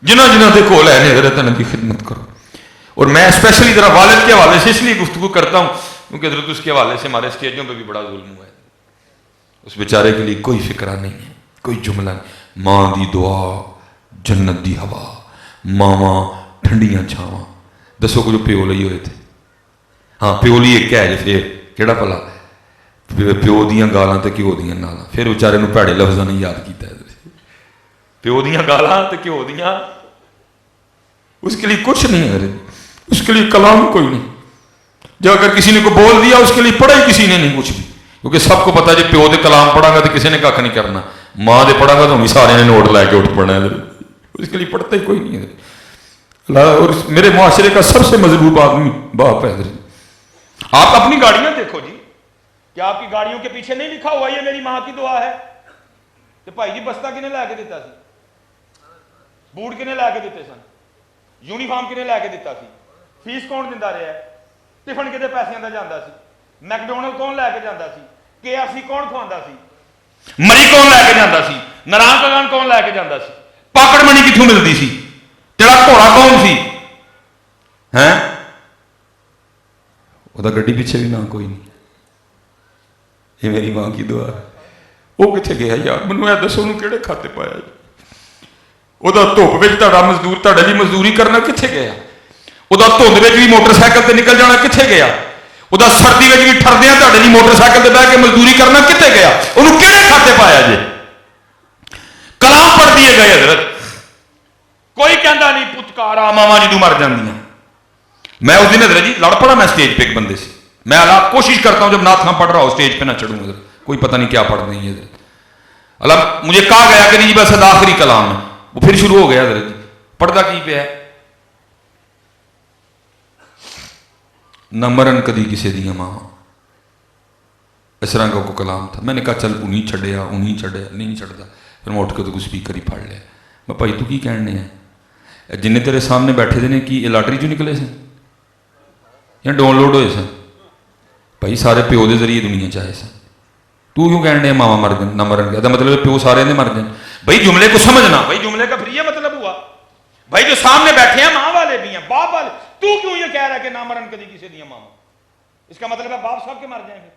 Speaker 2: جنہ جنہ دے کول ہے حضرت انہوں کی خدمت کرو. اور میں اسپیشلی ذرا والد کے حوالے سے اس لیے گفتگو کرتا ہوں کیونکہ حضرت اس کے حوالے سے ہمارے اسٹیجوں پہ بھی بڑا ظلم ہوا ہے. اس بیچارے کے لیے کوئی فکرہ نہیں ہے, کوئی جملہ نہیں. ماں دی دعا جنت دی ہوا, ماواں ٹھنڈیاں چھاواں. دسو کو جو پیو لئی ہوئے تھے. ہاں پیو لی ایک ہے جی, پھر کہڑا پلا پیو دیاں گالاں تے کیو دیاں نالاں. پھر بیچارے نو بھڑے لفظاں نے یاد کیتا ہے. پیو دیاں گالاں تے کیو دیاں, اس کے لیے کچھ نہیں ہے, اس کے لیے کلام کوئی نہیں. جب اگر کسی نے کو بول دیا اس کے لیے پڑھا ہی کسی نے نہیں کچھ بھی, کیونکہ سب کو پتا جی پیو دے کلام پڑھا گا تو کسی نے کھ نہیں کرنا, ماں دے پڑھا گا تو ہم سارے نے نوٹ لے کے اٹھ پڑنا ہے. اس کے لیے پڑھتا ہی کوئی نہیں ہے. اور میرے معاشرے کا سب سے مضبوط آدمی باپ ہے. آپ اپنی گاڑیاں دیکھو جی, کیا آپ کی گاڑیوں کے پیچھے نہیں لکھا ہوا یہ میری ماں کی دعا ہے؟ کہ بھائی جی بستہ کنے لے کے دیتا سی, بوٹ کنے لے کے دیتے سن, یونیفارم کنے لے کے دیتا سی, فیس کون دیندا رہا ہے, ٹفن کدے پیسے دا جاندا سی, میکڈونلڈ کون لے کے جاندا سی, KFC کون کھواندا سی, مری کون لے کے جاندا سی, نران کلان کون لے کے جاندا سی, پاکڑ منی کتھوں ملتی سی, تیرا گھوڑا کون سی ہیں؟ وہ گڈی پیچھے بھی نہ کوئی نہیں. یہ میری ماں کی دعا ہے. وہ کتنے گیا یار, مینوں یہ دسو انہوں کہڑے کھاتے پایا جی. وہ دھوپ میں تہاڈا مزدور تہاڈے لیے مزدوری کرنا کتنے گیا, وہ دھند میں بھی موٹر سائیکل سے نکل جانا کتنے گیا, وہ سردی میں بھی ٹردیا تہاڈے لیے موٹر سائیکل سے بہ کے مزدوری کرنا کتنے گیا, انہوں کہڑے کھاتے پایا جی. کلام پڑھ دیے گئے حضرت, کوئی کہندا نہیں پتکارا ماما جدوں مر جاندیاں. میں اس دن حضرت جی لڑ پڑا, میں اسٹیج پہ ایک بندے سے, میں اللہ کوشش کرتا ہوں جب نعت خواں پڑھ رہا ہوں اسٹیج پہ نہ چڑھوں حضرت, کوئی پتہ نہیں کیا پڑھ رہی ہے حضرت. اللہ مجھے کہا گیا کہ نہیں جی بس آخری کلام ہے, وہ پھر شروع ہو گیا حضرت جی. پڑھتا کی پہ ہے, نہ مرن کدی کسی دیا ماں, اس طرح کا کوئی کلام تھا. میں نے کہا چل انہیں چھڑیا انہیں چھڑیا نہیں چھڑتا. پھر میں اٹھ کے تو کوئی سپیکر ہی پھڑ لیا. میں بھائی تو کی کہنے ہیں جن تیرے سامنے بیٹھے دے نے کی یہ لاٹری چوں نکلے سن یا ڈاؤن لوڈ ہوئے سن؟ بھائی سارے پیو دے ذریعے دنیا چاہے سن. تو کیوں کہنے ہیں ماما مر گئے نہ مرن گیا؟ مطلب پیو سارے نے مر گئے. بھائی جملے کو سمجھنا. بھائی جملے کا پھر یہ مطلب ہوا بھائی جو سامنے بیٹھے ہیں ماں والے بھی ہیں باپ والے. تو کیوں یہ کہہ رہا ہے کہ نہ مرن کدی کسی دیا ماما؟ اس کا مطلب ہے باپ سب کے مر جائیں گے.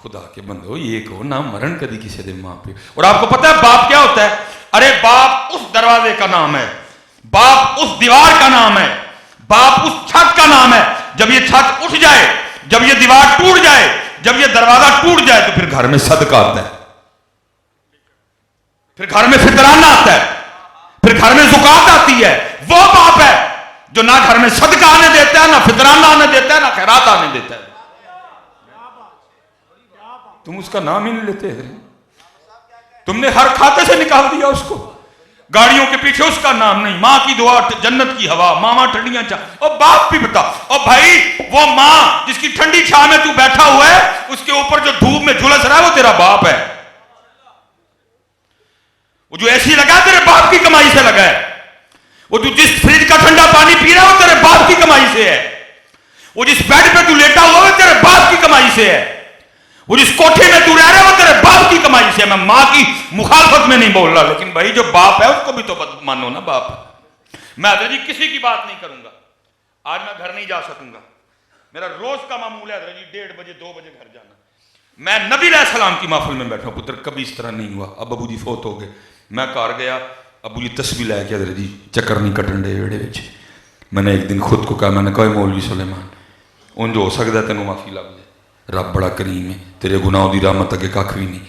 Speaker 2: خدا کے بندو یہ کہو نہ مرن کدی کسی دے ماں پہ. اور آپ کو پتہ ہے باپ کیا ہوتا ہے؟ ارے باپ اس دروازے کا نام ہے, باپ اس دیوار کا نام ہے, باپ اس چھت کا نام ہے. جب یہ چھت اٹھ جائے, جب یہ دیوار ٹوٹ جائے, جب یہ دروازہ ٹوٹ جائے تو پھر گھر میں صدقہ آتا ہے, پھر گھر میں فطرانہ آتا ہے, پھر گھر میں زکات آتی ہے. وہ باپ ہے جو نہ گھر میں صدقہ آنے دیتا ہے, نہ فطرانہ آنے دیتا ہے, نہ خیرات آنے دیتا ہے. تم اس کا نام ہی نہیں لیتے. تم نے ہر کھاتے سے نکال دیا اس کو. گاڑیوں کے پیچھے اس کا نام نہیں. ماں کی دعا جنت کی ہوا, ماما ٹھنڈیاں چاہ. اور باپ بھی بتا. اور بھائی وہ ماں جس کی ٹھنڈی چھاں میں تو بیٹھا ہوا ہے اس کے اوپر جو دھوپ میں جھلس رہا ہے وہ تیرا باپ ہے. وہ جو ایسی لگا ہے تیرے باپ کی کمائی سے لگا ہے. وہ جو جس فریج کا ٹھنڈا پانی پی رہا ہے وہ تیرے باپ کی کمائی سے ہے. وہ جس بیڈ پہ تو لیٹا ہوا ہے تیرے باپ کی کمائی سے ہے. وہ جس کوٹھے میں تو رہ رہا ہے وہ تیرے باپ کی کمائی سے ہے. میں ماں کی مخالفت میں نہیں بول رہا, لیکن بھائی جو باپ ہے اس کو بھی تو مانو نا باپ. میں حضرت جی کسی کی بات نہیں کروں گا. آج میں گھر نہیں جا سکوں گا. میرا روز کا معمول ہے حضرت جی 1:30 بجے 2 بجے گھر جانا. میں نبی علیہ السلام کی محفل میں بیٹھا ہوں. پتر کبھی اس طرح نہیں ہوا. اب ابو جی فوت ہو گئے, میں کار گیا, ابو جی تسبیح لے کے حضرت جی چکر نہیں کٹن دے ویڑے وچ. میں نے ایک دن خود کو کہا, میں نے کہا مولوی سلیمان ان جو ہو سکتا ہے تینوں معافی لگ جائے, رب بڑا کریم ہے, تیرے گناہ دی رحمت اگے کھ بھی نہیں,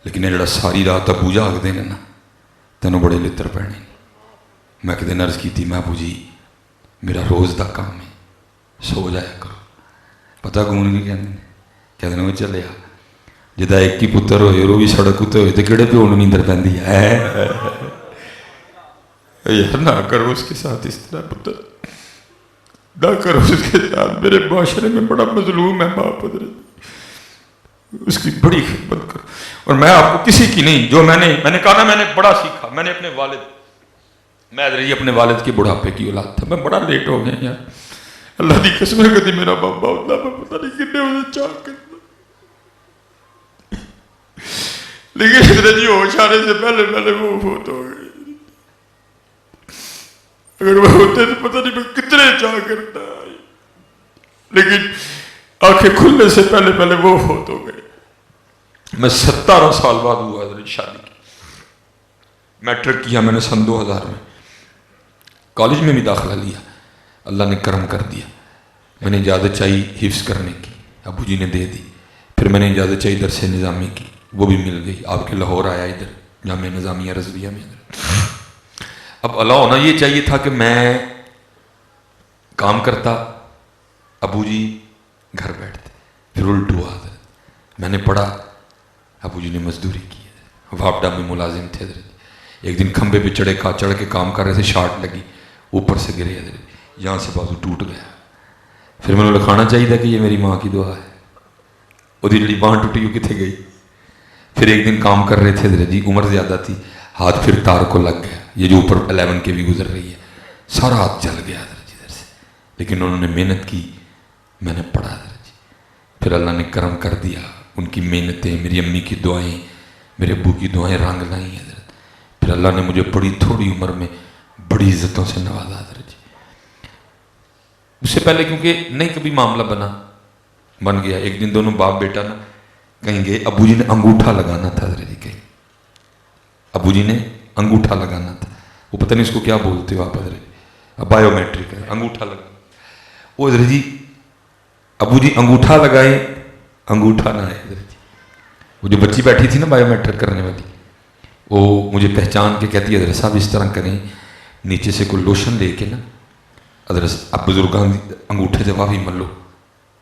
Speaker 2: لیکن یہ جڑا ساری رات ابو جاگدے نے نا تینوں بڑے لتر پینے. میں کدے عرض کی میں ابو جی میرا روز دا کام ہے, سو جایا کرو. پتہ گون کی کہتے ہیں وہ چلے آ جدا ایک ہی پتر ہوئے اور وہ بھی سڑک اتنے ہوئے تو کہڑے پیو نوں نیندر پہنتی ہے. یار نہ کرو اس کے ساتھ اس طرح پتر, نہ کرو اس کے ساتھ. میرے معاشرے میں بڑا مظلوم ہے باپ, اس کی بڑی خدمت کرو. اور میں آپ کو کسی کی نہیں, جو میں نے کہا نا میں نے بڑا سیکھا. میں نے اپنے والد, میں حضرت جی اپنے والد کے بڑھاپے کی اولاد تھا, میں بڑا لیٹ ہو گیا یار. اللہ دی قسم ہے کدی میرا بابا ہوتا میں پتہ نہیں کتنے بجے چاہ کرتا, لیکن حضرت جی ہوش آنے سے پہلے وہ فوت ہو گئے. اگر وہ ہوتے تو پتہ نہیں میں کتنے چاہ کرتا, لیکن آنکھیں کھلنے سے پہلے وہ فوت ہو گئے. میں 17 سال بعد ہوا حضرت شادی کی. میٹرک کیا میں نے سن 2000 میں. کالج میں بھی داخلہ لیا, اللہ نے کرم کر دیا. میں نے اجازت چاہی حفظ کرنے کی, ابو جی نے دے دی. پھر میں نے اجازت چاہی درس نظامی کی, وہ بھی مل گئی. آپ کے لاہور آیا ادھر جامعہ نظامیہ رضویہ میں. اب اللہ ہونا یہ چاہیے تھا کہ میں کام کرتا, ابو جی گھر بیٹھتے. پھر الٹ ہوا حضرت, میں نے پڑھا, ابو جی نے مزدوری کی. وابڈا میں ملازم تھے حضرت. ایک دن کھمبے پہ چڑھ کے کام کر رہے تھے, شارٹ لگی, اوپر سے گرے حضرت, یہاں سے بازو ٹوٹ گیا. پھر میں نے لکھانا چاہیے تھا کہ یہ میری ماں کی دعا ہے. وہ جڑی بانھ ٹوٹی وہ کتنے گئی. پھر ایک دن کام کر رہے تھے حضرت جی, عمر زیادہ تھی, ہاتھ پھر تار کو لگ گیا. یہ جو اوپر 11 کے بھی گزر رہی ہے, سارا ہاتھ جل گیا حضرت جی ادھر سے. لیکن انہوں نے محنت کی, میں نے پڑھا حضرت جی. پھر اللہ نے کرم کر دیا. ان کی محنتیں, میری امی کی دعائیں, میرے ابو کی دعائیں رنگ لائیں حضرت. پھر اللہ نے مجھے بڑی تھوڑی عمر میں بڑی عزتوں سے نوازا حضرت جی. اس سے پہلے کیونکہ نہیں کبھی معاملہ بن گیا. ایک دن دونوں باپ بیٹا نا کہیں گے, ابو جی نے انگوٹھا لگانا تھا حضرت جی. کہیں ابو جی نے انگوٹھا لگانا تھا, وہ پتہ نہیں اس کو کیا بولتے ہو آپ حضرت جی, بایو میٹرک ہے انگوٹھا لگانا. وہ حضرت جی ابو جی انگوٹھا لگائے, انگوٹھا نہ آئے حضرت جی. وہ جو بچی بیٹھی تھی نا بایو میٹرک کرنے والی, وہ مجھے پہچان کے کہتی ہے حضرت صاحب اس طرح کریں, نیچے سے کوئی لوشن لے کے نا حضرت اب بزرگاں انگوٹھے سے واہی مل لو,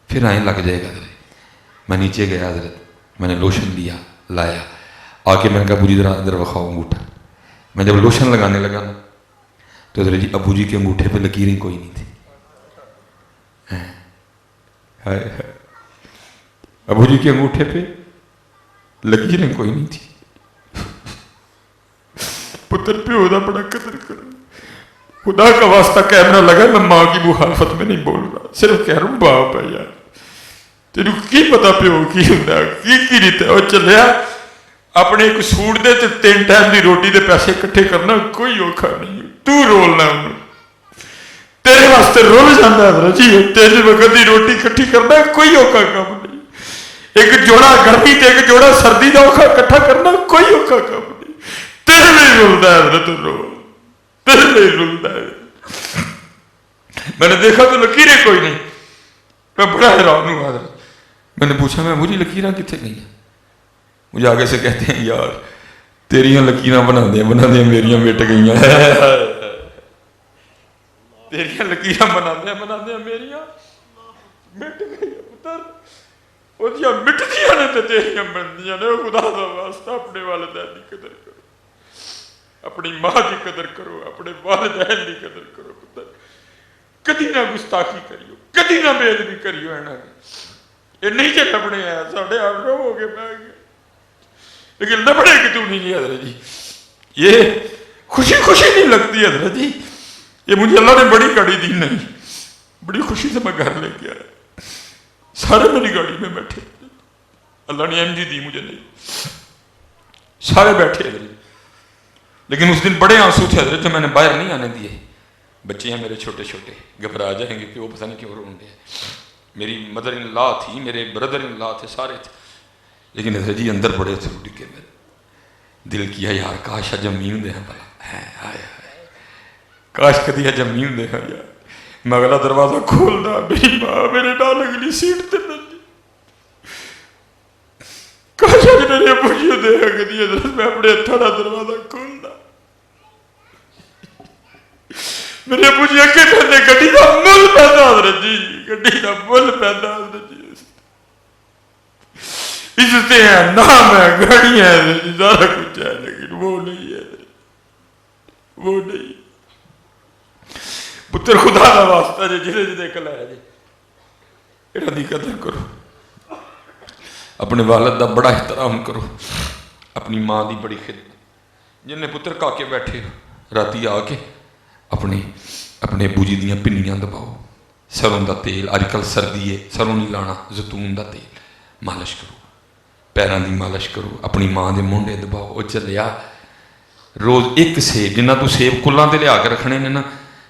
Speaker 2: پھر آئیں لگ جائے گا حضرت. میں نیچے گیا حضرت, میں نے لوشن لیا, لایا, آ کے میں نے کہا ابو جی ذرا ادھر وکھاؤ انگوٹھا. میں جب لوشن لگانے لگا نا تو حضرت جی ابو جی کے انگوٹھے پہ لکیریں کوئی نہیں تھی. ابو جی کے انگوٹھے پہ لکیریں کوئی نہیں تھی. پتر پیو دا بڑا قدر کرو. خدا کا واسطہ کیمرہ لگا, میں ماں کی مخالفت میں نہیں بول رہا, صرف کہہ رہا ہوں باپ ہے یار, تینوں کی پتا پیو کی ہوندا کی نہیں. اور چلیا اپنے ایک سوٹ دے تے 3 ٹائم دی روٹی دے پیسے اکٹھے کرنا کوئی اوکھا نہیں. تو رولنا انہوں تیرے واسطے رول جانا ہے جی. 3 وقت دی روٹی اکٹھی کرنا کوئی اوکھا کام نہیں. ایک جوڑا گرمی تے ایک جوڑا سردی دا اوکھا اکٹھا کرنا کوئی اوکھا کام نہیں. تیرے لیے رولتا ہے حضرت رول, تیرے لیے رولتا ہے. میں نے دیکھا تو لکیریں کوئی نہیں. میں بڑا حیران ہوں حضرت. میں نے پوچھا میں مجھے لکیراں کتنے گئی ہیں؟ مجھے آگے سے کہتے ہیں یار تیریاں لکیراں بنا دیں میریاں مٹ گئی ہیں. تیریاں لکیراں بنا دیں میریاں مٹ گئی ہیں. پتر وہ مٹدیاں نے تو تیریاں بندیاں نے. خدا دا واسطہ اپنے والدین کی قدر کرو, اپنی ماں کی قدر کرو, اپنے والدین کی قدر کرو. پتر کدی نہ گستاخی کریو, کدی نہ بے ادبی کریو. یہ نہیں جی لبنے ہیں ساڑھے آپ ہو گئے بہ گئے, لیکن لبنے کی تو نہیں جی حضرت جی. یہ خوشی نہیں لگتی حضرت جی. یہ مجھے اللہ نے بڑی گاڑی دی نہیں, بڑی خوشی سے میں گھر لے کے آیا. سارے میری گاڑی میں بیٹھے, اللہ نے ایم جی دی مجھے نہیں, سارے بیٹھے حضرت. لیکن اس دن بڑے آنسو تھے حضرت جو میں نے باہر نہیں آنے دیے. بچے ہیں میرے چھوٹے چھوٹے گھبرا جائیں گے کہ وہ پتہ نہیں کیوں رون رہے ہیں. میری مدر ان لا تھی, میرے بردر ان لا تھے, سارے تھے. لیکن حضرت جی اندر بڑے تھے ڈگے. میرے دل کیا یار کاش جمین دے ہیں بلا, کاش کدی جمین دے ہیں یار. میں اگلا دروازہ کھولنا, میری ماں میرے نال اگلی سیٹ تے نہ, کاش میرے ابو جی دے ہیں کدی حضرت. میں اپنے ہتھاں دا دروازہ کھولنا, میرے ابو جی اگے کہتے گڈی دا مل پیدا حضرت جی, گڈی دا مل پیدا حضرت جی. عزتیں ہیں, نام ہے, گاڑیاں ہیں, سارا کچھ ہے, لیکن وہ نہیں ہے, وہ نہیں. پتر خدا کا واسطہ جی جلے جلے کلایا جی یہاں دی قدر کرو. اپنے والد دا بڑا احترام کرو, اپنی ماں دی بڑی خدمت. جن پتر کا کے بیٹھے راتی آ کے اپنے ابو جی دیاں پنیاں دباؤ, سروں دا تیل, اج کل سردی ہے سروں نہیں لانا, زیتون دا تیل مالش کرو, پیراں دی مالش کرو, اپنی ماں دے مونڈے دباؤ. وہ چلیا روز ایک سیب, جنہ تو سیب کلاں تے لیا کے رکھنے نے نا,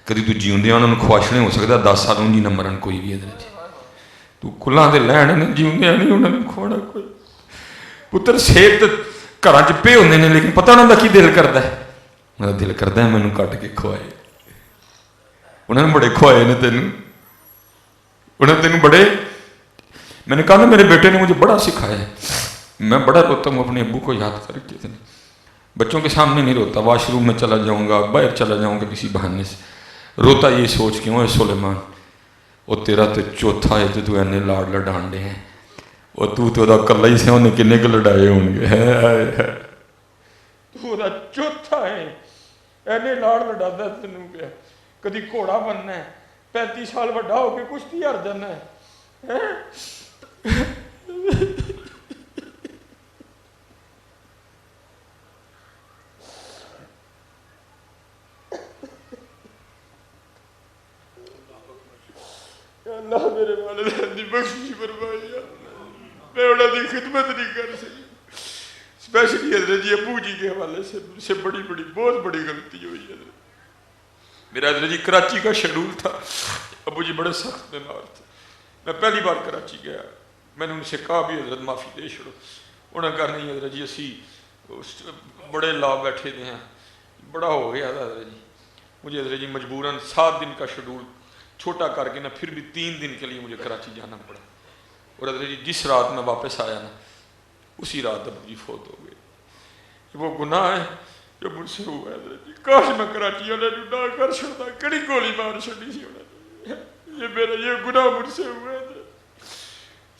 Speaker 2: کدی تو جیوندیاں انہوں نے خواہش نہیں ہو سکتا 10 سالوں جی نہ مرن کوئی بھی حضرت. تو کلاں تے لین نے, جیوندیاں نہیں انہوں نے کھونا کوئی. پتر سیب تے گھراں چ پے ہوندے نے, لیکن پتہ انہاں دا کی دل کردا ہے. انہاں دا دل کردا ہے مینوں کٹ کے کھوائے. انہوں نے بڑے کھوائے نے تینوں, انہوں نے تینوں بڑے. میں نے کہا نا میرے بیٹے نے مجھے بڑا سکھایا ہے. میں بڑا روتا ہوں اپنے ابو کو یاد کر کے. بچوں کے سامنے نہیں روتا, واش روم میں چلا جاؤں گا, باہر چلا جاؤں گا کسی بہانے سے, روتا یہ سوچ کے ہوں سلیمان وہ تیرا تو چوتھا ہے تو اینے لاڑ لڈان دے ہیں, وہ تو دا کلا ہی سے انہیں کنے کے لڑائے ہوں گے. تو دا چوتھا ہے, اینے لاڑ لڑا دا تنوں گیا. کدی گھوڑا بننا ہے, 35 سال وڈا ہو کے کشتی ہار جانا ہے. اللہ میرے والدین دی بخشش فرمائی. میں انہوں دی خدمت نہیں کر سکی. اسپیشلی حضرت جی ابو جی کے حوالے سے بڑی بہت بڑی غلطی ہوئی ہے. میرا حضرت جی کراچی کا شیڈول تھا, ابو جی بڑے سخت بیمار تھے. میں پہلی بار کراچی گیا, میں نے ان سے کہا بھی حضرت معافی دے چھوڑو. انہوں نے کہا نہیں حضرت جی اسی بڑے لا بیٹھے دے ہیں, بڑا ہو گیا تھا حضرت جی. مجھے حضرت جی مجبوراً 7 دن کا شیڈول چھوٹا کر کے نا پھر بھی 3 دن کے لیے مجھے کراچی جانا پڑا. اور حضرت جی جس رات میں واپس آیا نا اسی رات ابو جی فوت ہو گئے. وہ گناہ ہے جو مجھ سے ہوا ہے حضرت جی. کاش میں کراچی والے نہ کر چھوڑتا, کڑی گولی مار چھوڑی سی ہونا. یہ میرا یہ گناہ مجھ سے ہوا ہے.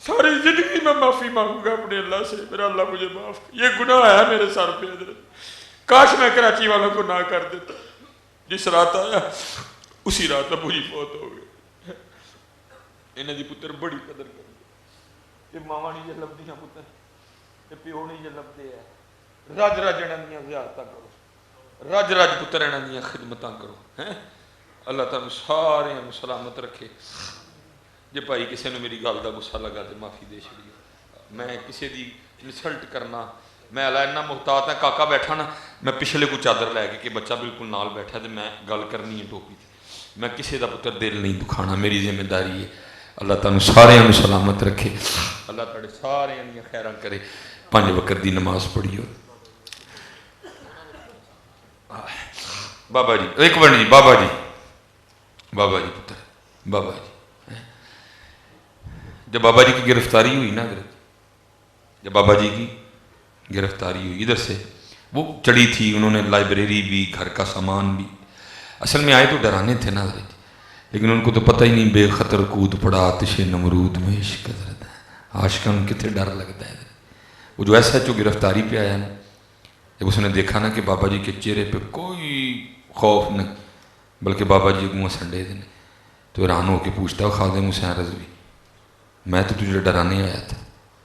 Speaker 2: ساری زندگی میں معافی مانگوں گا اپنے اللہ سے, میرا اللہ مجھے معاف کر. یہ گناہ ہے میرے سر پہ حضرت. کاش میں کراچی والوں کو نہ کر دیتا. جس رات آیا اسی رات ابو جی فوت ہو گئے. انہیں دی پتر بڑی قدر کر.
Speaker 3: یہ ماوا نہیں جے لبدیاں پتر یہ پیو نہیں جے لبدے ہے رج رج انہاں دیاں زیارتاں کرو رج رج پتر انہاں دیاں خدمتاں کرو ہیں اللہ تعالیٰ سارے سلامت رکھے جے بھائی کسی نے میری گل کا غصہ لگا تو معافی دے چھڑیو میں کسی دی انسلٹ کرنا میں اتنا محتاط ہاں کاکا بیٹھا نا میں پچھلے کو چادر لے کے کہ بچہ بالکل نال بیٹھا تو میں گل کرنی ہے ٹوپی تے میں کسی دا پتر دل نہیں دکھانا میری ذمہ داری ہے اللہ تعالیٰ سارے سلامت رکھے اللہ تعالیٰ سارے خیراں کرے 5 وقت دی نماز پڑھیو بابا جی ایک منٹ جی بابا جی پتر بابا جی جب بابا جی کی گرفتاری ہوئی نا حضرت جب بابا جی کی گرفتاری ہوئی ادھر سے وہ چڑھی تھی انہوں نے لائبریری بھی گھر کا سامان بھی اصل میں آئے تو ڈرانے تھے نا حضرت لیکن ان کو تو پتہ ہی نہیں بے خطر کود پڑا آتش نمرود میں عشق حضرت عاشقاں کتنے ڈر لگتا ہے وہ جو ایسا جو گرفتاری پہ آیا نا جب اس نے دیکھا نا کہ بابا جی کے چہرے پہ کوئی خوف نہیں بلکہ بابا جی کو سنڈے دن تو حیران ہو کے پوچھتا خادم حسین رضوی میں تو تجھے ڈرانے آیا تھا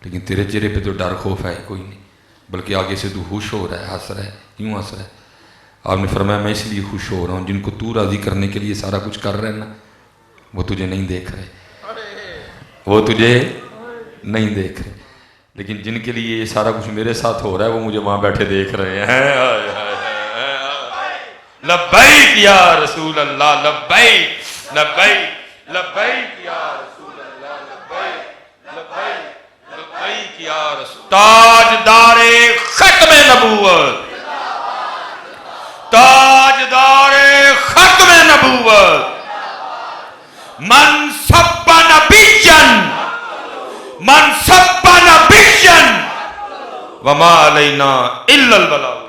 Speaker 3: لیکن تیرے چہرے پہ تو ڈر خوف ہے کوئی نہیں بلکہ آگے سے تو خوش ہو رہا ہے ہنس رہا ہے کیوں ہنس رہا ہے آپ نے فرمایا میں اس لیے خوش ہو رہا ہوں جن کو تو راضی کرنے کے لیے سارا کچھ کر رہے ہیں نا وہ تجھے نہیں دیکھ رہے وہ تجھے نہیں دیکھ رہے لیکن جن کے لیے یہ سارا کچھ میرے ساتھ ہو رہا ہے وہ مجھے وہاں بیٹھے دیکھ رہے ہیں لبیک یا رسول اللہ لبیک لبیک لبیک یا رسول اللہ لبیک لبیک لبیک یا رسول تاجدار ختم نبوت تاجدار ختم نبوت من سب نبیًا من سب نبیًا وما علینا الا البلاغ